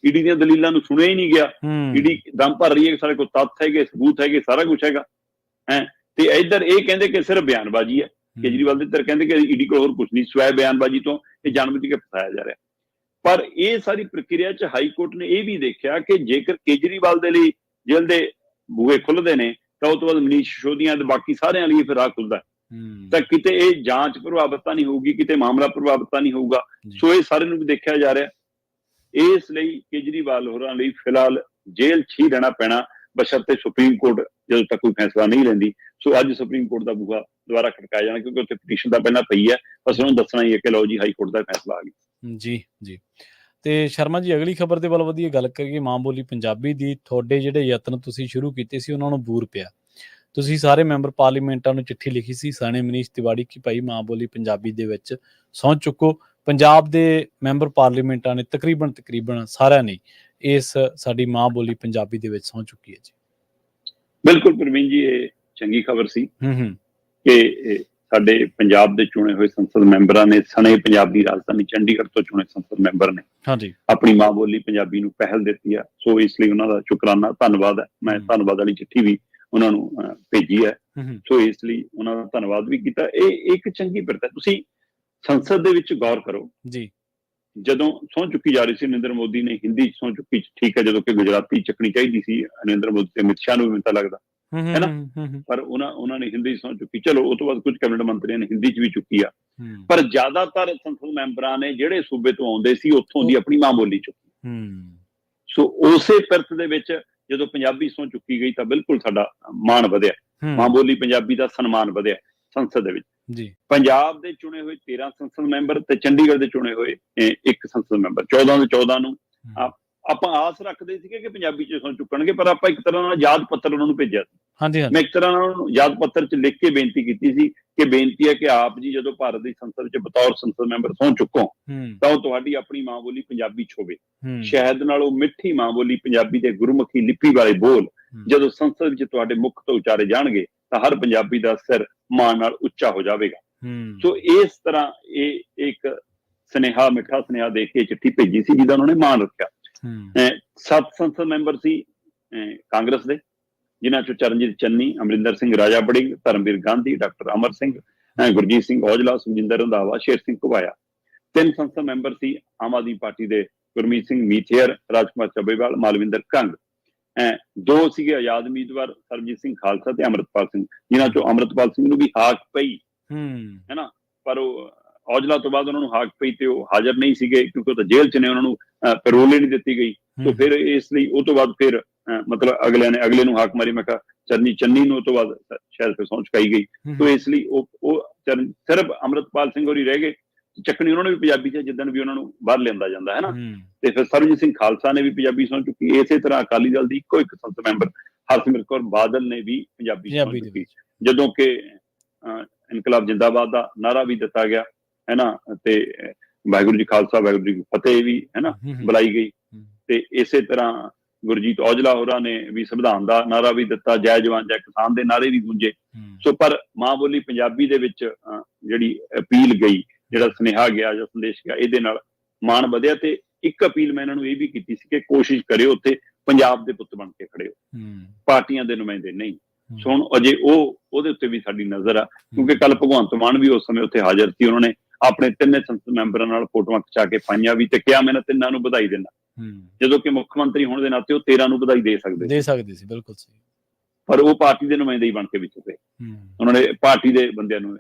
ਈਡੀ ਦੀਆਂ ਦਲੀਲਾਂ ਨੂੰ ਸੁਣਿਆ ਹੀ ਨਹੀਂ ਗਿਆ। ਈਡੀ ਦਮ ਭਰ ਰਹੀ ਹੈ ਕਿ ਸਾਡੇ ਕੋਲ ਤੱਥ ਹੈਗੇ, ਸਬੂਤ ਹੈਗੇ, ਸਾਰਾ ਕੁਛ ਹੈਗਾ ਤੇ ਇੱਧਰ ਇਹ ਕਹਿੰਦੇ ਕਿ ਸਿਰਫ ਬਿਆਨਬਾਜ਼ੀ ਹੈ। ਕੇਜਰੀਵਾਲ ਦੇ ਧਿਰ ਕਹਿੰਦੇ ਕਿ ਈਡੀ ਕੋਲ ਹੋਰ ਕੁਛ ਨਹੀਂ, ਸਵੈ ਬਿਆਨਬਾਜ਼ੀ ਤੋਂ ਇਹ ਜਾਣਬੁੱਝ ਕੇ ਫਸਾਇਆ ਜਾ ਰਿਹਾ। ਪਰ ਇਹ ਸਾਰੀ ਪ੍ਰਕਿਰਿਆ 'ਚ ਹਾਈ ਕੋਰਟ ਨੇ ਇਹ ਵੀ ਦੇਖਿਆ ਕਿ ਜੇਕਰ ਕੇਜਰੀਵਾਲ ਦੇ ਲਈ ਜੇਲ੍ਹ ਦੇ ਬੂਹੇ ਖੁੱਲ੍ਹਦੇ ਨੇ ਤਾਂ ਉਸ ਤੋਂ ਬਾਅਦ ਮਨੀਸ਼ ਸਿਸੋਦੀਆ ਤੇ ਬਾਕੀ ਸਾਰਿਆਂ ਲਈ ਫਿਰ ਰਾਹ ਖੁੱਲਦਾ, ਤਾਂ ਕਿਤੇ ਇਹ ਜਾਂਚ ਪ੍ਰਭਾਵਿਤ ਤਾਂ ਨਹੀਂ ਹੋਊਗੀ, ਕਿਤੇ ਮਾਮਲਾ ਪ੍ਰਭਾਵਿਤ ਤਾਂ ਨਹੀਂ ਹੋਊਗਾ। ਸੋ ਇਹ ਸਾਰੇ ਨੂੰ ਵੀ ਦੇਖਿਆ ਜਾ ਰਿਹਾ। ਇਸ ਲਈ ਕੇਜਰੀਵਾਲ ਹੋਰਾਂ ਲਈ ਫਿਲਹਾਲ ਜੇਲ੍ਹ 'ਚ ਹੀ ਰਹਿਣਾ ਪੈਣਾ, ਬਸ਼ਰਤੇ ਸੁਪਰੀਮ ਕੋਰਟ ਜਦੋਂ ਤੱਕ ਕੋਈ ਫੈਸਲਾ ਨਹੀਂ ਲੈਂਦੀ। ਸੋ ਅੱਜ ਸੁਪਰੀਮ ਕੋਰਟ ਦਾ ਬੂਹਾ ਦੁਬਾਰਾ ਖੜਕਾਇਆ ਜਾਣਾ, ਕਿਉਂਕਿ ਉੱਥੇ ਪਟੀਸ਼ਨ ਤਾਂ ਪਹਿਲਾਂ ਪਈ ਹੈ, ਬਸ ਉਹਨੂੰ ਦੱਸਣਾ ਹੀ ਹੈ ਕਿ ਲਓ ਜੀ ਹਾਈ ਕੋਰਟ ਦਾ ਫੈਸਲਾ ਆ ਗਿਆ। ਜੀ ਜੀ। ਤੇ ਸ਼ਰਮਾ ਜੀ, ਅਗਲੀ ਖਬਰ ਦੇ ਵੱਲ ਵਧੀਆ ਗੱਲ ਕਰੀਏ, ਮਾਂ ਬੋਲੀ ਪੰਜਾਬੀ ਦੀ। ਤੁਹਾਡੇ ਜਿਹੜੇ ਯਤਨ ਤੁਸੀਂ ਸ਼ੁਰੂ ਕੀਤੇ ਸੀ ਉਹਨਾਂ ਨੂੰ ਬੂਰ ਪਿਆ। ਤੁਸੀਂ ਸਾਰੇ ਮੈਂਬਰ ਪਾਰਲੀਮੈਂਟਾਂ ਨੂੰ ਚਿੱਠੀ ਲਿਖੀ ਸੀ, ਸਾਣੇ ਮਨੀਸ਼ ਤਿਵਾੜੀ, ਕਿ ਭਾਈ ਮਾਂ ਬੋਲੀ ਪੰਜਾਬੀ ਦੇ ਵਿੱਚ ਸਹੁੰ ਚੁੱਕੋ। ਪੰਜਾਬ ਦੇ ਮੈਂਬਰ ਪਾਰਲੀਮੈਂਟਾਂ ਨੇ ਤਕਰੀਬਨ ਸਾਰਿਆਂ ਨੇ ਇਸ ਸਾਡੀ ਮਾਂ ਬੋਲੀ ਪੰਜਾਬੀ ਦੇ ਵਿੱਚ ਸਹੁੰ ਚੁੱਕੀ ਹੈ ਜੀ। ਬਿਲਕੁਲ ਪ੍ਰਵੀਨ ਜੀ, ਇਹ ਚੰਗੀ ਖਬਰ ਸੀ ਕਿ ਸਾਡੇ ਪੰਜਾਬ ਦੇ ਚੁਣੇ ਹੋਏ ਸੰਸਦ ਮੈਂਬਰਾਂ ਨੇ, ਸਣੇ ਪੰਜਾਬ ਦੀ ਰਾਜਧਾਨੀ ਚੰਡੀਗੜ੍ਹ ਤੋਂ ਚੁਣੇ ਸੰਸਦ ਮੈਂਬਰ ਨੇ ਆਪਣੀ ਮਾਂ ਬੋਲੀ ਪੰਜਾਬੀ ਨੂੰ ਪਹਿਲ ਦਿੱਤੀ ਆ। ਸੋ ਇਸ ਲਈ ਉਹਨਾਂ ਦਾ ਸ਼ੁਕਰਾਨਾ, ਧੰਨਵਾਦ ਹੈ। ਮੈਂ ਧੰਨਵਾਦ ਵਾਲੀ ਚਿੱਠੀ ਵੀ ਉਹਨਾਂ ਨੂੰ ਭੇਜੀ ਹੈ। ਸੋ ਇਸ ਲਈ ਉਹਨਾਂ ਦਾ ਧੰਨਵਾਦ ਵੀ ਕੀਤਾ। ਇਹ ਇੱਕ ਚੰਗੀ ਬਿਰਤ ਹੈ। ਤੁਸੀਂ ਸੰਸਦ ਦੇ ਵਿੱਚ ਗੌਰ ਕਰੋ ਜੀ, ਜਦੋਂ ਸਹੁੰ ਚੁੱਕੀ ਜਾ ਰਹੀ ਸੀ ਨਰਿੰਦਰ ਮੋਦੀ ਨੇ ਹਿੰਦੀ 'ਚ ਸਹੁੰ ਚੁੱਕੀ, ਠੀਕ ਹੈ, ਜਦੋਂ ਕਿ ਗੁਜਰਾਤੀ ਚੱਕਣੀ ਚਾਹੀਦੀ ਸੀ ਨਰਿੰਦਰ ਮੋਦੀ ਤੇ ਅਮਿਤ ਸ਼ਾਹ ਨੂੰ ਵੀ ਤਾਂ ਲੱਗਦਾ ਹੈ ਨਾ, ਪਰ ਉਹਨਾਂ ਨੇ ਹਿੰਦੀ 'ਚ ਸਹੁੰ ਚੁੱਕੀ। ਚਲੋ ਉਹ ਤੋਂ ਬਾਅਦ ਕੁਝ ਕੈਬਨਿਟ ਮੰਤਰੀਆਂ ਨੇ ਹਿੰਦੀ 'ਚ ਵੀ ਚੁੱਕੀ ਆ, ਪਰ ਜ਼ਿਆਦਾਤਰ ਸੰਸਦ ਮੈਂਬਰਾਂ ਨੇ ਜਿਹੜੇ ਸੂਬੇ ਤੋਂ ਆਉਂਦੇ ਸੀ ਉੱਥੋਂ ਦੀ ਆਪਣੀ ਮਾਂ ਬੋਲੀ ਚੁੱਕੀ। ਸੋ ਉਸੇ ਪਿਰਤ ਦੇ ਵਿੱਚ ਜਦੋਂ ਪੰਜਾਬੀ ਸਹੁੰ ਚੁੱਕੀ ਗਈ ਤਾਂ ਬਿਲਕੁਲ ਸਾਡਾ ਮਾਣ ਵਧਿਆ, ਮਾਂ ਬੋਲੀ ਪੰਜਾਬੀ ਦਾ ਸਨਮਾਨ ਵਧਿਆ ਸੰਸਦ ਦੇ ਵਿੱਚ। ਪੰਜਾਬ ਦੇ ਚੁਣੇ ਹੋਏ 13 ਸੰਸਦ ਮੈਂਬਰ ਤੇ ਚੰਡੀਗੜ੍ਹ ਦੇ ਚੁਣੇ ਹੋਏ ਇੱਕ ਸੰਸਦ ਮੈਂਬਰ, 14 ਦੇ 14 ਨੂੰ ਆਪਾਂ ਆਸ ਰੱਖਦੇ ਸੀਗੇ ਕਿ ਪੰਜਾਬੀ 'ਚ ਸਹੁੰ ਚੁੱਕਣਗੇ, ਪਰ ਆਪਾਂ ਇੱਕ ਤਰ੍ਹਾਂ ਨਾਲ ਯਾਦ ਪੱਤਰ ਉਹਨਾਂ ਨੂੰ ਭੇਜਿਆ ਸੀ। ਮੈਂ ਇੱਕ ਤਰ੍ਹਾਂ ਨਾਲ ਯਾਦ ਪੱਤਰ 'ਚ ਲਿਖ ਕੇ ਬੇਨਤੀ ਕੀਤੀ ਸੀ ਕਿ ਬੇਨਤੀ ਹੈ ਕਿ ਆਪ ਜੀ ਜਦੋਂ ਭਾਰਤ ਦੀ ਸੰਸਦ 'ਚ ਬਤੌਰ ਸੰਸਦ ਮੈਂਬਰ ਸਹੁੰ ਚੁੱਕੋ ਤਾਂ ਉਹ ਤੁਹਾਡੀ ਆਪਣੀ ਮਾਂ ਬੋਲੀ ਪੰਜਾਬੀ 'ਚ ਹੋਵੇ। ਸ਼ਾਇਦ ਨਾਲੋਂ ਮਿੱਠੀ ਮਾਂ ਬੋਲੀ ਪੰਜਾਬੀ ਦੇ ਗੁਰਮੁਖੀ ਲਿਪੀ ਵਾਲੇ ਬੋਲ ਜਦੋਂ ਸੰਸਦ ਵਿੱਚ ਤੁਹਾਡੇ ਮੁਖ ਤੋਂ ਉਚਾਰੇ ਜਾਣਗੇ ਤਾਂ ਹਰ ਪੰਜਾਬੀ ਦਾ ਸਿਰ ਮਾਣ ਨਾਲ ਉੱਚਾ ਹੋ ਜਾਵੇਗਾ। ਸੋ ਇਸ ਤਰ੍ਹਾਂ ਇਹ ਇੱਕ ਸੁਨੇਹਾ, ਮਿੱਠਾ ਸੁਨੇਹਾ ਦੇ ਕੇ ਚਿੱਠੀ ਭੇਜੀ ਸੀ ਜਿਹਦਾ ਉਹਨਾਂ ਨੇ ਮਾਣ ਰੱਖਿਆ। 7 ਸੰਸਦ ਮੈਂਬਰ ਸੀ ਕਾਂਗਰਸ ਦੇ, ਜਿਨ੍ਹਾਂ ਚੋਂ ਚਰਨਜੀਤ ਚੰਨੀ, ਅਮਰਿੰਦਰ ਸਿੰਘ ਰਾਜਾ ਵੜਿੰਗ, ਧਰਮਵੀਰ ਗਾਂਧੀ, ਡਾਕਟਰ ਅਮਰ ਸਿੰਘ, ਗੁਰਜੀਤ ਸਿੰਘ ਔਜਲਾ, ਸੁਖਜਿੰਦਰ ਰੰਧਾਵਾ, ਸ਼ੇਰ ਸਿੰਘ ਘੁਬਾਇਆ। 3 ਸੰਸਦ ਮੈਂਬਰ ਸੀ ਆਮ ਆਦਮੀ ਪਾਰਟੀ ਦੇ, ਗੁਰਮੀਤ ਸਿੰਘ ਮੀਥੇਰ, ਰਾਜਕੁਮਾਰ ਚੱਬੇਵਾਲ, ਮਾਲਵਿੰਦਰ ਕੰਗ। 2 ਸੀਗੇ ਆਜ਼ਾਦ ਉਮੀਦਵਾਰ, ਸਰਬਜੀਤ ਸਿੰਘ ਖਾਲਸਾ ਤੇ ਅੰਮ੍ਰਿਤਪਾਲ ਸਿੰਘ, ਜਿਨ੍ਹਾਂ ਚੋਂ ਅੰਮ੍ਰਿਤਪਾਲ ਸਿੰਘ ਨੂੰ ਵੀ ਹਾਕ ਪਈ ਹੈ ਨਾ, ਪਰ ਉਹ ਔਜਲਾ ਤੋਂ ਬਾਅਦ ਉਹਨਾਂ ਨੂੰ ਹਾਕ ਪਈ ਤੇ ਉਹ ਹਾਜ਼ਰ ਨਹੀਂ ਸੀਗੇ, ਕਿਉਂਕਿ ਉਹ ਤਾਂ ਜੇਲ੍ਹ 'ਚ ਨੇ, ਉਹਨਾਂ ਨੂੰ ਪੈਰੋਲ ਹੀ ਨਹੀਂ ਦਿੱਤੀ ਗਈ। ਤੋਂ ਫਿਰ ਇਸ ਲਈ ਉਹ ਤੋਂ ਬਾਅਦ ਫਿਰ ਮਤਲਬ ਅਗਲੇ ਨੂੰ ਹਾਕ ਮਾਰੀ। ਮੈਂ ਕਿਹਾ ਚਰਨਜੀਤ ਚੰਨੀ ਨੂੰ ਉਹ ਤੋਂ ਬਾਅਦ ਸ਼ਾਇਦ ਫਿਰ ਸਹੁੰ ਚੁਕਾਈ ਗਈ। ਤੋਂ ਇਸ ਲਈ ਉਹ ਸਿਰਫ ਅੰਮ੍ਰਿਤਪਾਲ ਸਿੰਘ ਹੋਰੀ ਰਹਿ ਗਏ। ਚੱਕਣੀ ਉਹਨਾਂ ਨੇ ਵੀ ਪੰਜਾਬੀ 'ਚ ਜਿੱਦਣ ਵੀ ਉਹਨਾਂ ਨੂੰ ਬਾਹਰ ਲਿਆਂਦਾ ਜਾਂਦਾ ਹੈ ਨਾ। ਤੇ ਫਿਰ ਸਰਬਜੀਤ ਸਿੰਘ ਖਾਲਸਾ ਨੇ ਵੀ ਪੰਜਾਬੀ ਸਹੁੰ ਚੁੱਕੀ। ਇਸੇ ਤਰ੍ਹਾਂ ਅਕਾਲੀ ਦਲ ਦੀ ਇੱਕੋ ਇੱਕ ਸੰਸਦ ਮੈਂਬਰ ਹਰਸਿਮਰਤ ਕੌਰ ਬਾਦਲ ਨੇ ਵੀ ਪੰਜਾਬੀ ਸਹੁੰ ਚੁੱਕੀ, ਜਦੋਂ ਕਿ ਇਨਕਲਾਬ ਜਿੰਦਾਬਾਦ ਦਾ ਨਾਅਰਾ ਵੀ ਦਿੱਤਾ ਗਿਆ ਹੈ ਨਾ, ਤੇ ਵਾਹਿਗੁਰੂ ਜੀ ਖਾਲਸਾ ਵਾਹਿਗੁਰੂ ਜੀ ਫਤਿਹ ਵੀ ਹੈ ਨਾ ਬੁਲਾਈ ਗਈ। ਤੇ ਇਸੇ ਤਰ੍ਹਾਂ ਗੁਰਜੀਤ ਔਜਲਾ ਹੋਰਾਂ ਨੇ ਵੀ ਸੰਵਿਧਾਨ ਦਾ ਨਾਅਰਾ ਵੀ ਦਿੱਤਾ, ਜੈ ਜਵਾਨ ਜੈ ਕਿਸਾਨ ਦੇ ਨਾਅਰੇ ਵੀ ਗੂੰਜੇ। ਸੋ ਪਰ ਮਾਂ ਬੋਲੀ ਪੰਜਾਬੀ ਦੇ ਵਿੱਚ ਜਿਹੜੀ ਅਪੀਲ ਗਈ, ਜਿਹੜਾ ਸੁਨੇਹਾ ਗਿਆ ਜਾਂ ਸੰਦੇਸ਼ ਗਿਆ, ਇਹਦੇ ਨਾਲ ਮਾਣ ਵਧਿਆ। ਤੇ ਇੱਕ ਅਪੀਲ ਮੈਂ ਇਹਨਾਂ ਨੂੰ ਇਹ ਵੀ ਕੀਤੀ ਸੀ ਕਿ ਕੋਸ਼ਿਸ਼ ਕਰਿਓ ਉੱਥੇ ਪੰਜਾਬ ਦੇ ਪੁੱਤ ਬਣ ਕੇ ਖੜੇ ਹੋ, ਪਾਰਟੀਆਂ ਦੇ ਨੁਮਾਇੰਦੇ ਨਹੀਂ। ਸੋ ਹੁਣ ਅਜੇ ਉਹਦੇ ਉੱਤੇ ਵੀ ਸਾਡੀ ਨਜ਼ਰ ਆ, ਕਿਉਂਕਿ ਕੱਲ ਭਗਵੰਤ ਮਾਨ ਵੀ ਉਸ ਸਮੇਂ ਉੱਥੇ ਹਾਜ਼ਰ ਸੀ। ਉਹਨਾਂ ਨੇ ਆਪਣੇ 3 ਸੰਸਦ ਮੈਂਬਰਾਂ ਨਾਲ ਫੋਟੋਆਂ ਖਿਚਾ ਕੇ ਪਾਈਆਂ ਵੀ, ਤੇ ਕਿਹਾ ਮੈਂ ਇਹਨਾਂ 3 ਨੂੰ ਵਧਾਈ ਦਿੰਦਾ, ਜਦੋਂ ਕਿ ਮੁੱਖ ਮੰਤਰੀ ਹੋਣ ਦੇ ਨਾਤੇ ਉਹ 13 ਨੂੰ ਵਧਾਈ ਦੇ ਸਕਦੇ ਸੀ। ਬਿਲਕੁਲ ਸਹੀ। ਪਰ ਉਹ ਪਾਰਟੀ ਦੇ ਨੁਮਾਇੰਦੇ ਹੀ ਬਣ ਕੇ ਵਿੱਚ ਉਤਰੇ। ਉਹਨਾਂ ਨੇ ਪਾਰਟੀ ਦੇ ਬੰਦਿਆਂ ਨੂੰ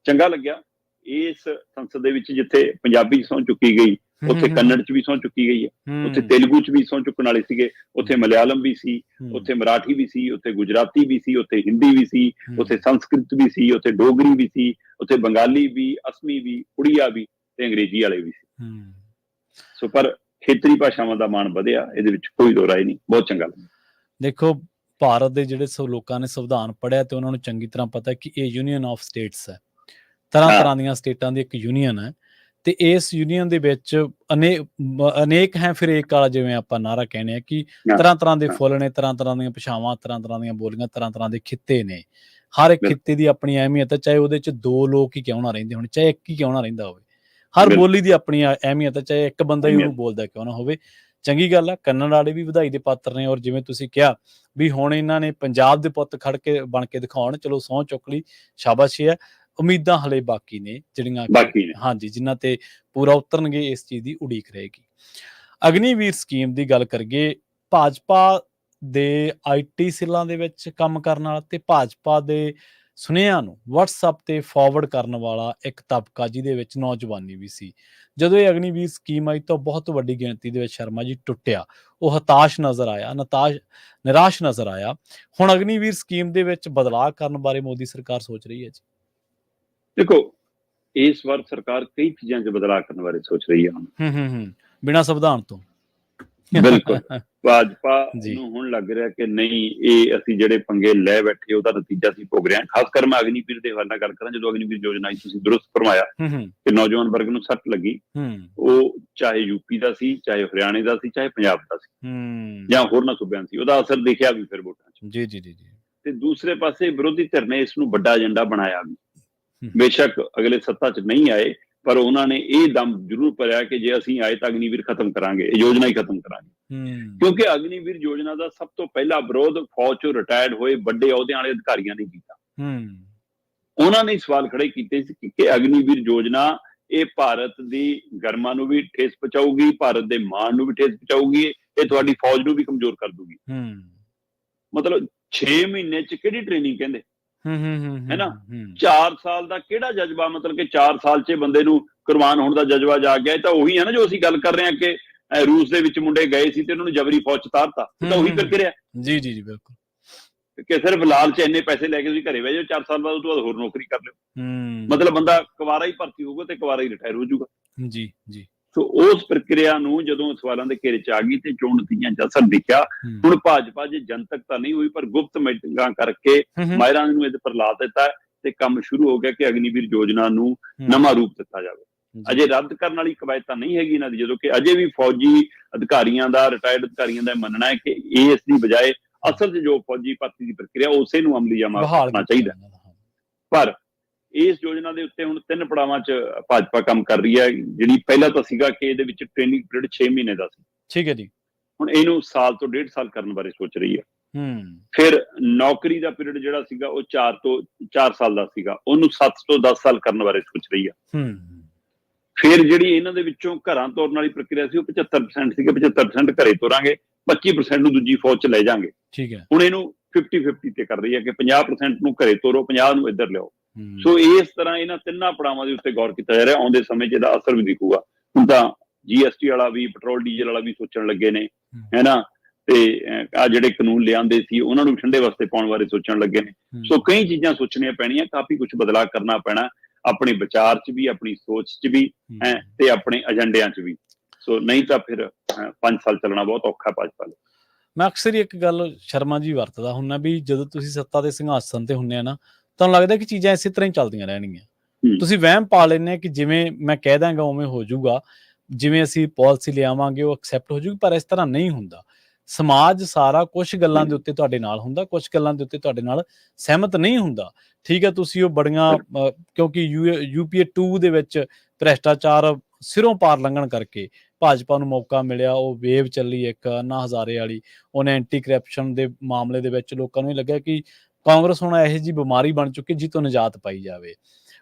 ਚੰਗਾ ਲੱਗਿਆ। ਇਸ ਸੰਸਦ ਦੇ ਵਿੱਚ ਜਿੱਥੇ ਪੰਜਾਬੀ ਸਹੁੰ ਚੁੱਕੀ ਗਈ, ਉੱਥੇ ਕੰਨੜ 'ਚ ਵੀ ਸਹੁੰ ਚੁੱਕੀ ਗਈ ਹੈ, ਉੱਥੇ ਤੇਲਗੂ 'ਚ ਵੀ ਸਹੁੰ ਚੁੱਕਣ ਵਾਲੇ ਸੀਗੇ, ਉੱਥੇ ਮਲਿਆਲਮ ਵੀ ਸੀ, ਉੱਥੇ ਮਰਾਠੀ ਵੀ ਸੀ, ਉੱਥੇ ਗੁਜਰਾਤੀ ਵੀ ਸੀ, ਉੱਥੇ ਹਿੰਦੀ ਵੀ ਸੀ, ਉੱਥੇ ਸੰਸਕ੍ਰਿਤ ਵੀ ਸੀ, ਉੱਥੇ ਡੋਗਰੀ ਵੀ ਸੀ, ਉੱਥੇ ਬੰਗਾਲੀ ਵੀ, ਅਸਮੀ ਵੀ, ਉੜੀਆ ਵੀ ਤੇ ਅੰਗਰੇਜ਼ੀ ਵਾਲੇ ਵੀ ਸੀ। ਸੋ ਪਰ ਖੇਤਰੀ ਭਾਸ਼ਾਵਾਂ ਦਾ ਮਾਣ ਵਧਿਆ, ਇਹਦੇ ਵਿੱਚ ਕੋਈ ਦੋ ਰਾਏ ਨਹੀਂ। ਬਹੁਤ ਚੰਗਾ ਲੱਗਿਆ। ਦੇਖੋ, ਭਾਰਤ ਦੇ ਜਿਹੜੇ ਲੋਕਾਂ ਨੇ ਸੰਵਿਧਾਨ ਪੜ੍ਹਿਆ ਤੇ ਉਹਨਾਂ ਨੂੰ ਚੰਗੀ ਤਰ੍ਹਾਂ ਪਤਾ ਕਿ ਇਹ ਯੂਨੀਅਨ ਆਫ ਸਟੇਟਸ ਹੈ, ਤਰ੍ਹਾਂ ਦੀਆਂ ਸਟੇਟਾਂ ਦੀ ਇੱਕ ਯੂਨੀਅਨ ਹੈ। ਤੇ ਇਸ ਯੂਨੀਅਨ ਦੇ ਵਿੱਚ ਅਨੇਕ ਹੈ ਫਿਰ ਏਕ ਵਾਲਾ, ਜਿਵੇਂ ਆਪਾਂ ਨਾਅਰਾ ਕਹਿੰਦੇ ਆ ਕਿ ਤਰ੍ਹਾਂ ਦੇ ਫੁੱਲ ਨੇ, ਤਰ੍ਹਾਂ ਦੀਆਂ ਭਾਸ਼ਾਵਾਂ, ਤਰ੍ਹਾਂ ਦੀਆਂ ਬੋਲੀਆਂ, ਤਰ੍ਹਾਂ ਦੇ ਖਿੱਤੇ ਨੇ। ਹਰ ਇੱਕ ਖਿੱਤੇ ਦੀ ਆਪਣੀ ਅਹਿਮੀਅਤ ਹੈ, ਚਾਹੇ ਉਹਦੇ 'ਚ 2 ਲੋਕ ਹੀ ਕਿਉਂ ਨਾ ਰਹਿੰਦੇ ਹੋਣ, ਚਾਹੇ ਇੱਕ ਹੀ ਕਿਉਂ ਨਾ ਰਹਿੰਦਾ ਹੋਵੇ। ਹਰ ਬੋਲੀ ਦੀ ਆਪਣੀ ਅਹਿਮੀਅਤ ਹੈ, ਚਾਹੇ ਇੱਕ ਬੰਦਾ ਹੀ ਉਹਨੂੰ ਬੋਲਦਾ ਕਿਉਂ ਨਾ ਹੋਵੇ। ਚੰਗੀ ਗੱਲ ਆ, ਕੰਨੜ ਵਾਲੇ ਵੀ ਵਧਾਈ ਦੇ ਪਾਤਰ ਨੇ। ਔਰ ਜਿਵੇਂ ਤੁਸੀਂ ਕਿਹਾ ਵੀ ਹੁਣ ਇਹਨਾਂ ਨੇ ਪੰਜਾਬ ਦੇ ਪੁੱਤ ਖੜ ਕੇ ਬਣ ਕੇ ਦਿਖਾਉਣ, ਚਲੋ ਸਹੁੰ ਚੁੱਕ ਲਈ, ਸ਼ਾਬਾਸ਼ੀ ਹੈ। ਉਮੀਦਾਂ ਹਲੇ ਬਾਕੀ ਨੇ, ਜਿਹੜੀਆਂ ਜਿਨ੍ਹਾਂ ਤੇ ਪੂਰਾ ਉਤਰਨਗੇ, ਇਸ ਚੀਜ਼ ਦੀ ਉਡੀਕ ਰਹੇਗੀ। ਅਗਨੀਵੀਰ ਸਕੀਮ ਦੀ ਗੱਲ ਕਰੀਏ, ਭਾਜਪਾ ਦੇ IT ਸੈੱਲਾਂ ਦੇ ਵਿੱਚ ਕੰਮ ਕਰਨ ਵਾਲਾ ਤੇ ਭਾਜਪਾ ਦੇ ਸੁਨੇਹਿਆਂ ਨੂੰ WhatsApp ਤੇ ਫਾਰਵਰਡ ਕਰਨ ਵਾਲਾ ਇੱਕ ਤਬਕਾ, ਜਿਹਦੇ ਵਿੱਚ ਨੌਜਵਾਨੀ ਵੀ ਸੀ। ਜਦੋਂ ਇਹ ਅਗਨੀਵੀਰ ਸਕੀਮ ਆਈ ਤਾਂ ਬਹੁਤ ਵੱਡੀ ਗਿਣਤੀ ਦੇ ਵਿੱਚ ਸ਼ਰਮਾ ਜੀ ਟੁੱਟਿਆ, ਉਹ ਹਤਾਸ਼ ਨਜ਼ਰ ਆਇਆ, ਨਿਰਾਸ਼ ਨਜ਼ਰ ਆਇਆ। ਹੁਣ ਅਗਨੀਵੀਰ ਸਕੀਮ ਦੇ ਵਿੱਚ ਬਦਲਾਅ ਕਰਨ ਬਾਰੇ ਮੋਦੀ ਸਰਕਾਰ ਸੋਚ ਰਹੀ ਹੈ ਜੀ। ਦੇਖੋ, ਇਸ ਵਾਰ ਸਰਕਾਰ ਕਈ ਚੀਜ਼ਾਂ 'ਚ ਬਦਲਾਅ ਕਰਨ ਬਾਰੇ ਸੋਚ ਰਹੀ ਹੈ, ਬਿਨਾਂ ਸੰਵਿਧਾਨ ਤੋਂ। ਬਿਲਕੁਲ। ਭਾਜਪਾ ਨੂੰ ਹੁਣ ਲੱਗ ਰਿਹਾ ਕਿ ਨਹੀਂ, ਇਹ ਅਸੀਂ ਜਿਹੜੇ ਪੰਗੇ ਲੈ ਬੈਠੇ ਉਹਦਾ ਨਤੀਜਾ ਅਸੀਂ ਭੋਗ ਰਹੇ ਹਾਂ। ਖਾਸ ਕਰ ਮੈਂ ਅਗਨੀਵੀਰ ਦੇ ਹਵਾਲੇ ਨਾਲ ਗੱਲ ਕਰਾਂ, ਜਦੋਂ ਅਗਨੀਵੀਰ ਯੋਜਨਾ ਆਈ, ਤੁਸੀਂ ਦਰੁਸਤ ਫਰਮਾਇਆ ਕਿ ਨੌਜਵਾਨ ਵਰਗ ਨੂੰ ਸੱਟ ਲੱਗੀ। ਉਹ ਚਾਹੇ ਯੂਪੀ ਦਾ ਸੀ, ਚਾਹੇ ਹਰਿਆਣੇ ਦਾ ਸੀ, ਚਾਹੇ ਪੰਜਾਬ ਦਾ ਸੀ, ਜਾਂ ਹੋਰਨਾਂ ਸੂਬਿਆਂ ਸੀ, ਉਹਦਾ ਅਸਰ ਦਿਖਿਆ ਵੀ ਫਿਰ ਵੋਟਾਂ 'ਚ। ਤੇ ਦੂਸਰੇ ਪਾਸੇ ਵਿਰੋਧੀ ਧਿਰ ਨੇ ਇਸ ਨੂੰ ਵੱਡਾ ਏਜੰਡਾ ਬਣਾਇਆ ਵੀ। ਬੇਸ਼ੱਕ ਅਗਲੇ ਸੱਤਾ 'ਚ ਨਹੀਂ ਆਏ, ਪਰ ਉਹਨਾਂ ਨੇ ਇਹ ਦਮ ਜ਼ਰੂਰ ਭਰਿਆ ਕਿ ਜੇ ਅਸੀਂ ਆਏ ਤਾਂ ਅਗਨੀਵੀਰ ਖਤਮ ਕਰਾਂਗੇ, ਇਹ ਯੋਜਨਾ ਹੀ ਖਤਮ ਕਰਾਂਗੇ। ਕਿਉਂਕਿ ਅਗਨੀਵੀਰ ਯੋਜਨਾ ਦਾ ਸਭ ਤੋਂ ਪਹਿਲਾ ਵਿਰੋਧ ਫੌਜ 'ਚੋਂ ਰਿਟਾਇਰਡ ਹੋਏ ਵੱਡੇ ਅਹੁਦਿਆਂ ਵਾਲੇ ਅਧਿਕਾਰੀਆਂ ਨੇ ਕੀਤਾ। ਉਹਨਾਂ ਨੇ ਸਵਾਲ ਖੜੇ ਕੀਤੇ ਸੀ ਕਿ ਅਗਨੀਵੀਰ ਯੋਜਨਾ ਇਹ ਭਾਰਤ ਦੀ ਗਰਮਾਂ ਨੂੰ ਵੀ ਠੇਸ ਪਹੁੰਚਾਊਗੀ, ਭਾਰਤ ਦੇ ਮਾਣ ਨੂੰ ਵੀ ਠੇਸ ਪਹੁੰਚਾਊਗੀ, ਇਹ ਤੁਹਾਡੀ ਫੌਜ ਨੂੰ ਵੀ ਕਮਜ਼ੋਰ ਕਰ ਦੂਗੀ। ਮਤਲਬ 6 ਮਹੀਨੇ 'ਚ ਕਿਹੜੀ ਟ੍ਰੇਨਿੰਗ ਕਹਿੰਦੇ ਹੈ ਨਾ, 4 ਸਾਲ ਦਾ ਕਿਹੜਾ ਜਜ਼ਬਾ, ਮਤਲਬ ਕਿ 4 ਸਾਲ 'ਚ ਬੰਦੇ ਨੂੰ ਕੁਰਬਾਨ ਹੋਣ ਦਾ ਜਜ਼ਬਾ ਜਾਗ ਗਿਆ। ਇਹ ਤਾਂ ਉਹੀ ਹੈ ਨਾ ਜੋ ਅਸੀਂ ਗੱਲ ਕਰ ਰਹੇ ਹਾਂ ਕਿ ਰੂਸ ਦੇ ਵਿੱਚ ਮੁੰਡੇ ਗਏ ਸੀ ਤੇ ਉਹਨਾਂ ਨੂੰ ਜਬਰੀ ਫੌਜ 'ਚ ਤਾਰਤਾ। ਤਾਂ ਉਹੀ ਪ੍ਰਕਿਰਿਆ ਜੀ ਬਿਲਕੁਲ, ਕਿ ਸਿਰਫ ਲਾਲਚ ਇੰਨੇ ਪੈਸੇ ਲੈ ਕੇ ਤੁਸੀਂ ਘਰੇ ਬਹਿ ਜਾਓ, 4 ਸਾਲ ਬਾਅਦ ਉਹ ਤੋਂ ਬਾਅਦ ਹੋਰ ਨੌਕਰੀ ਕਰ ਲਿਓ। ਮਤਲਬ ਬੰਦਾ ਕੁਵਾਰਾ ਹੀ ਭਰਤੀ ਹੋਊਗਾ ਤੇ ਕੁਵਾਰਾ ਹੀ ਰਿਟਾਇਰ ਹੋ ਜਾਊਗਾ। ਜੀ। ਸੋ ਉਸ ਪ੍ਰਕਿਰਿਆ ਨੂੰ ਜਦੋਂ ਸਵਾਲਾਂ ਦੇ ਘੇਰੇ 'ਚ ਆ ਗਈ ਤੇ ਚੋਣ ਨਤੀਜਿਆਂ 'ਚ ਅਸਰ ਦਿਖਿਆ। ਹੁਣ ਭਾਜਪਾ ਜੇ ਜਨਤਕ ਤਾਂ ਨਹੀਂ ਹੋਈ, ਪਰ ਗੁਪਤ ਮੀਟਿੰਗਾਂ ਕਰਕੇ ਮਾਹਿਰਾਂ ਨੂੰ ਇਹਦੇ ਪਰ ਲਾ ਦਿੱਤਾ ਤੇ ਕੰਮ ਸ਼ੁਰੂ ਹੋ ਗਿਆ ਕਿ ਅਗਨੀਵੀਰ ਯੋਜਨਾ ਨੂੰ ਨਵਾਂ ਰੂਪ ਦਿੱਤਾ ਜਾਵੇ। ਅਜੇ ਰੱਦ ਕਰਨ ਵਾਲੀ ਕਵਾਇਦ ਤਾਂ ਨਹੀਂ ਹੈਗੀ ਇਹਨਾਂ ਦੀ, ਜਦੋਂ ਕਿ ਅਜੇ ਵੀ ਫੌਜੀ ਅਧਿਕਾਰੀਆਂ ਦਾ, ਰਿਟਾਇਰਡ ਅਧਿਕਾਰੀਆਂ ਦਾ ਮੰਨਣਾ ਹੈ ਕਿ ਇਸ ਦੀ ਬਜਾਏ ਅਸਲ 'ਚ ਜੋ ਫੌਜੀ ਭਰਤੀ ਦੀ ਪ੍ਰਕਿਰਿਆ ਉਸੇ ਨੂੰ ਅਮਲੀ ਜਾਮਾ ਕਰਨਾ ਚਾਹੀਦਾ। ਪਰ ਇਸ ਯੋਜਨਾ ਦੇ ਉੱਤੇ ਹੁਣ 3 ਪੜਾਵਾਂ 'ਚ ਭਾਜਪਾ ਕੰਮ ਕਰ ਰਹੀ ਹੈ। ਜਿਹੜੀ ਪਹਿਲਾਂ ਤਾਂ ਸੀਗਾ ਕਿ ਇਹਦੇ ਵਿੱਚ ਟ੍ਰੇਨਿੰਗ ਪੀਰੀਅਡ 6 ਮਹੀਨੇ ਦਾ ਸੀ। ਠੀਕ ਹੈ ਜੀ। ਹੁਣ ਇਹਨੂੰ ਸਾਲ ਤੋਂ 1.5 ਸਾਲ ਕਰਨ ਬਾਰੇ ਸੋਚ ਰਹੀ ਹੈ। ਹੂੰ ਫਿਰ ਨੌਕਰੀ ਦਾ ਪੀਰੀਅਡ ਜਿਹੜਾ ਸੀਗਾ ਉਹ 4 ਸਾਲ ਦਾ ਸੀਗਾ, ਉਹਨੂੰ 7 ਤੋਂ 10 ਸਾਲ ਕਰਨ ਬਾਰੇ ਸੋਚ ਰਹੀ ਆ। ਹੂੰ ਫਿਰ ਜਿਹੜੀ ਇਹਨਾਂ ਦੇ ਵਿੱਚੋਂ ਘਰਾਂ ਤੋਰਨ ਵਾਲੀ ਪ੍ਰਕਿਰਿਆ ਸੀ ਉਹ 75% ਸੀਗਾ, 75% ਘਰੇ ਤੋਰਾਂਗੇ, 25% ਨੂੰ ਦੂਜੀ ਫੌਜ 'ਚ ਲੈ ਜਾਾਂਗੇ। ਠੀਕ ਹੈ। ਹੁਣ ਇਹਨੂੰ 50-50 ਤੇ ਕਰ ਰਹੀ ਹੈ ਕਿ 50% ਨੂੰ ਘਰੇ ਤੋਰੋ, 50 ਨੂੰ ਇੱਧਰ ਲਿਆਓ। ਸੋ ਇਸ ਤਰ੍ਹਾਂ ਇਹਨਾਂ ਤਿੰਨਾਂ ਪੜਾਵਾਂ ਦੇ ਉੱਤੇ ਗੌਰ ਕੀਤਾ ਜਾ ਰਿਹਾ। ਆਉਂਦੇ ਸਮੇਂ 'ਚ ਇਹਦਾ ਅਸਰ ਵੀ ਦਿਖੂਗਾ। ਹੁਣ ਤਾਂ GST ਵਾਲਾ ਵੀ, ਪੈਟਰੋਲ ਡੀਜ਼ਲ ਵਾਲਾ ਵੀ ਸੋਚਣ ਲੱਗੇ ਨੇ, ਹੈ ਨਾ, ਤੇ ਆ ਜਿਹੜੇ ਕਾਨੂੰਨ ਲਿਆਂਦੇ ਸੀ ਉਹਨਾਂ ਨੂੰ ਠੰਡੇ ਵਾਸਤੇ ਪਾਉਣ ਬਾਰੇ ਸੋਚਣ ਲੱਗੇ ਨੇ। ਸੋ ਕਈ ਚੀਜ਼ਾਂ ਸੋਚਣੀਆਂ ਪੈਣੀਆਂ, ਕਾਫੀ ਕੁਝ ਬਦਲਾਅ ਕਰਨਾ ਪੈਣਾ ਆਪਣੇ ਵਿਚਾਰ 'ਚ ਵੀ, ਆਪਣੀ ਸੋਚ 'ਚ ਵੀ, ਤੇ ਆਪਣੇ ਏਜੰਡਿਆਂ 'ਚ ਵੀ। ਸੋ ਨਹੀਂ ਤਾਂ ਫਿਰ 5 ਸਾਲ ਚੱਲਣਾ ਬਹੁਤ ਔਖਾ ਭਾਜਪਾ ਲਈ। ਮੈਂ ਅਕਸਰ ਹੀ ਇੱਕ ਗੱਲ ਸ਼ਰਮਾ ਜੀ ਵਰਤਦਾ ਹੁੰਦਾ ਵੀ ਜਦੋਂ ਤੁਸੀਂ ਸੱਤਾ ਦੇ ਸਿੰਘਾਸਨ ਤੇ ਹੁੰਦੇ ਆ ਨਾ, ਤੁਹਾਨੂੰ ਲੱਗਦਾ ਕਿ ਚੀਜ਼ਾਂ ਇਸੇ ਤਰ੍ਹਾਂ ਹੀ ਚੱਲਦੀਆਂ ਰਹਿਣਗੀਆਂ। ਤੁਸੀਂ ਵਹਿਮ ਪਾ ਲੈਂਦੇ ਕਿ ਜਿਵੇਂ ਮੈਂ ਕਹਿ ਦਾਂਗਾ ਉਵੇਂ ਹੋ ਜਾਊਗਾ, ਜਿਵੇਂ ਅਸੀਂ ਪਾਲਿਸੀ ਲਿਆਵਾਂਗੇ ਉਹ ਐਕਸੈਪਟ ਹੋ ਜੂਗੀ, ਪਰ ਇਸ ਤਰ੍ਹਾਂ ਨਹੀਂ ਹੁੰਦਾ। ਸਮਾਜ ਸਾਰਾ ਕੁਝ ਗੱਲਾਂ ਦੇ ਉੱਤੇ ਤੁਹਾਡੇ ਨਾਲ ਹੁੰਦਾ, ਕੁਝ ਗੱਲਾਂ ਦੇ ਉੱਤੇ ਤੁਹਾਡੇ ਨਾਲ ਸਹਿਮਤ ਨਹੀਂ ਹੁੰਦਾ। ਠੀਕ ਹੈ, ਤੁਸੀਂ ਉਹ ਬੜੀਆਂ ਕਿਉਂਕਿ UPA 2 ਦੇ ਵਿੱਚ ਭ੍ਰਿਸ਼ਟਾਚਾਰ ਸਿਰੋਂ ਪਾਰ ਲੰਘਣ ਕਰਕੇ ਭਾਜਪਾ ਨੂੰ ਮੌਕਾ ਮਿਲਿਆ। ਉਹ ਵੇਵ ਚੱਲੀ ਇੱਕ ਅੰਨਾ ਹਜ਼ਾਰੇ ਵਾਲੀ, ਉਹਨੇ ਐਂਟੀ ਕਰਪਸ਼ਨ ਦੇ ਮਾਮਲੇ ਦੇ ਵਿੱਚ ਲੋਕਾਂ ਨੂੰ ਇਹ ਲੱਗਿਆ ਕਿ ਕਾਂਗਰਸ ਹੁਣ ਇਹੋ ਜਿਹੀ ਬਿਮਾਰੀ ਬਣ ਚੁੱਕੀ ਜਿੱਤੋਂ ਨਿਜਾਤ ਪਾਈ ਜਾਵੇ।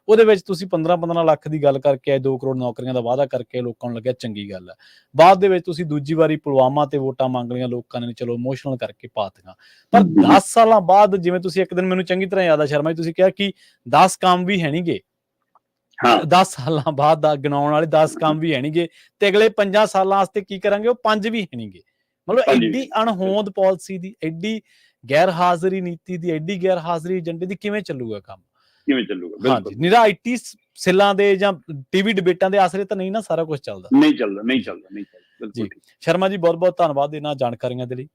ਉਹਦੇ ਵਿੱਚ ਤੁਸੀਂ 15-15 ਲੱਖ ਦੀ ਗੱਲ ਕਰਕੇ ਆਏ, 2 ਕਰੋੜ ਨੌਕਰੀਆਂ ਦਾ ਵਾਅਦਾ ਕਰਕੇ ਲੋਕਾਂ ਨੂੰ ਲੱਗਿਆ ਚੰਗੀ ਗੱਲ ਹੈ। ਬਾਅਦ ਦੇ ਵਿੱਚ ਤੁਸੀਂ ਦੂਜੀ ਵਾਰੀ ਪੁਲਵਾਮਾ ਤੇ ਵੋਟਾਂ ਮੰਗ ਲਈਆਂ ਲੋਕਾਂ ਨੇ, ਚਲੋ ਇਮੋਸ਼ਨਲ ਕਰਕੇ ਪਾਤੀਆਂ। ਪਰ 10 ਸਾਲਾਂ ਬਾਅਦ, ਜਿਵੇਂ ਤੁਸੀਂ ਇੱਕ ਦਿਨ ਮੈਨੂੰ ਚੰਗੀ ਤਰ੍ਹਾਂ ਯਾਦ ਆ ਸ਼ਰਮਾ ਜੀ, ਤੁਸੀਂ ਕਿਹਾ ਕਿ 10 ਕੰਮ ਵੀ ਹੈ ਨਹੀਂਗੇ। 10 ਸਾਲਾਂ ਬਾਅਦ ਦਾ ਗਿਣਾਉਣ ਵਾਲੇ 10 ਕੰਮ ਵੀ ਹੈ ਨਹੀਂਗੇ, ਤੇ ਅਗਲੇ 5 ਸਾਲਾਂ ਵਾਸਤੇ ਕੀ ਕਰਾਂਗੇ, ਉਹ 5 ਵੀ ਹੈ ਨਹੀਂਗੇ। ਮਤਲਬ ਐਡੀ ਅਣਹੋਂਦ ਪਾਲਿਸੀ ਦੀ, ਐਡੀ ਗੈਰ ਹਾਜ਼ਰੀ ਨੀਤੀ ਦੀ, ਐਡੀ ਗੈਰ ਹਾਜ਼ਰੀ ਏਜੰਡੇ ਦੀ ਕਿਵੇਂ ਚੱਲੂਗਾ ਕੰਮ? ਕਿਵੇਂ ਚੱਲੂਗਾ? ਹਾਂਜੀ, ਨਿਰਾ IT ਸੈੱਲਾਂ ਦੇ ਜਾਂ TV ਡਿਬੇਟਾਂ ਦੇ ਆਸਰੇ ਤਾਂ ਨਹੀਂ ਨਾ ਸਾਰਾ ਕੁਝ ਚੱਲਦਾ। ਨਹੀਂ ਚੱਲਦਾ। ਜੀ ਸ਼ਰਮਾ ਜੀ, ਬਹੁਤ-ਬਹੁਤ ਧੰਨਵਾਦ ਇਹਨਾਂ ਜਾਣਕਾਰੀਆਂ ਦੇ ਲਈ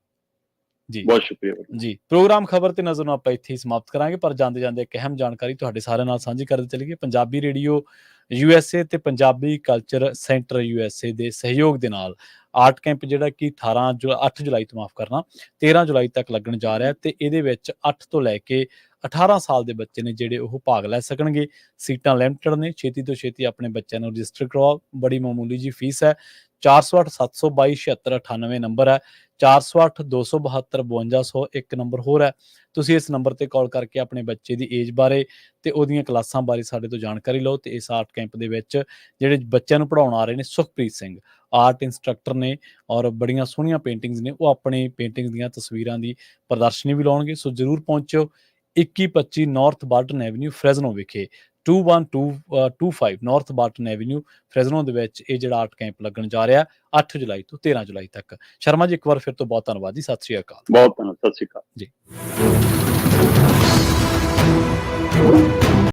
ਜੀ। ਬਹੁਤ ਸ਼ੁਕਰੀਆ ਜੀ। ਪ੍ਰੋਗਰਾਮ ਖਬਰ ਤੇ ਨਜ਼ਰ ਨੂੰ ਆਪਾਂ ਇੱਥੇ ਹੀ ਸਮਾਪਤ ਕਰਾਂਗੇ, ਪਰ ਜਾਂਦੇ ਇੱਕ ਅਹਿਮ ਜਾਣਕਾਰੀ ਤੁਹਾਡੇ ਸਾਰਿਆਂ ਨਾਲ ਸਾਂਝੀ ਕਰਦੇ ਚੱਲੀਏ। ਪੰਜਾਬੀ ਰੇਡੀਓ USA ਤੇ ਪੰਜਾਬੀ ਕਲਚਰ ਸੈਂਟਰ USA ਦੇ ਸਹਿਯੋਗ ਦੇ ਨਾਲ ਆਰਟ ਕੈਂਪ ਜਿਹੜਾ ਕਿ 8 ਜੁਲਾਈ ਤੋਂ 13 ਜੁਲਾਈ ਤੱਕ ਲੱਗਣ ਜਾ ਰਿਹਾ, ਤੇ ਇਹਦੇ ਵਿੱਚ 8 ਤੋਂ ਲੈ ਕੇ 18 ਸਾਲ ਦੇ ਬੱਚੇ ਨੇ ਜਿਹੜੇ ਉਹ ਭਾਗ ਲੈ ਸਕਣਗੇ। ਸੀਟਾਂ ਲਿਮਟਡ ਨੇ, ਛੇਤੀ ਤੋਂ ਛੇਤੀ ਆਪਣੇ ਬੱਚਿਆਂ ਨੂੰ ਰਜਿਸਟਰ ਕਰਵਾਓ। ਬੜੀ ਮਾਮੂਲੀ ਜੀ ਫੀਸ ਹੈ। 408 722 7698 ਨੰਬਰ ਹੈ। 408 272 5200 ਇੱਕ ਨੰਬਰ ਹੋਰ ਹੈ। ਤੁਸੀਂ ਇਸ ਨੰਬਰ ਤੇ ਕਾਲ ਕਰਕੇ ਆਪਣੇ ਬੱਚੇ ਦੀ ਏਜ ਬਾਰੇ ਤੇ ਉਹਦੀਆਂ ਕਲਾਸਾਂ ਬਾਰੇ ਸਾਡੇ ਤੋਂ ਜਾਣਕਾਰੀ ਲਓ। ਤੇ ਇਸ ਆਰਟ ਕੈਂਪ ਦੇ ਵਿੱਚ ਜਿਹੜੇ ਬੱਚਿਆਂ ਨੂੰ ਪੜ੍ਹਾਉਣ ਆ ਰਹੇ ਨੇ, ਸੁਖਪ੍ਰੀਤ ਸਿੰਘ ਆਰਟ ਇੰਸਟਰਕਟਰ ਨੇ, ਔਰ ਬੜੀਆਂ ਸੋਹਣੀਆਂ ਪੇਂਟਿੰਗਸ ਨੇ। ਉਹ ਆਪਣੀ ਪੇਂਟਿੰਗਸ ਦੀਆਂ ਤਸਵੀਰਾਂ ਦੀ ਪ੍ਰਦਰਸ਼ਨੀ ਵੀ ਲਾਉਣਗੇ। ਸੋ ਜ਼ਰੂਰ ਪਹੁੰਚੋ 2125 ਨਾਰਥ ਬਾਰਟਨ ਐਵਨਿਊ ਫ੍ਰੈਜ਼ਨੋ ਵਿਖੇ, 21225 ਨਾਰਥ ਬਾਰਟਨ ਐਵਨਿਊ ਫ੍ਰੈਜ਼ਨੋ ਦੇ ਵਿੱਚ ਇਹ ਜਿਹੜਾ ਆਰਟ ਕੈਂਪ ਲੱਗਣ ਜਾ ਰਿਹਾ 8 ਜੁਲਾਈ ਤੋਂ 13 ਜੁਲਾਈ ਤੱਕ। ਸ਼ਰਮਾ ਜੀ, ਇੱਕ ਵਾਰ ਫਿਰ ਤੋਂ ਬਹੁਤ ਧੰਨਵਾਦ ਜੀ। ਸਤਿ ਸ਼੍ਰੀ ਅਕਾਲ। ਬਹੁਤ ਧੰਨਵਾਦ। ਸਤਿ ਸ਼੍ਰੀ ਅਕਾਲ ਜੀ।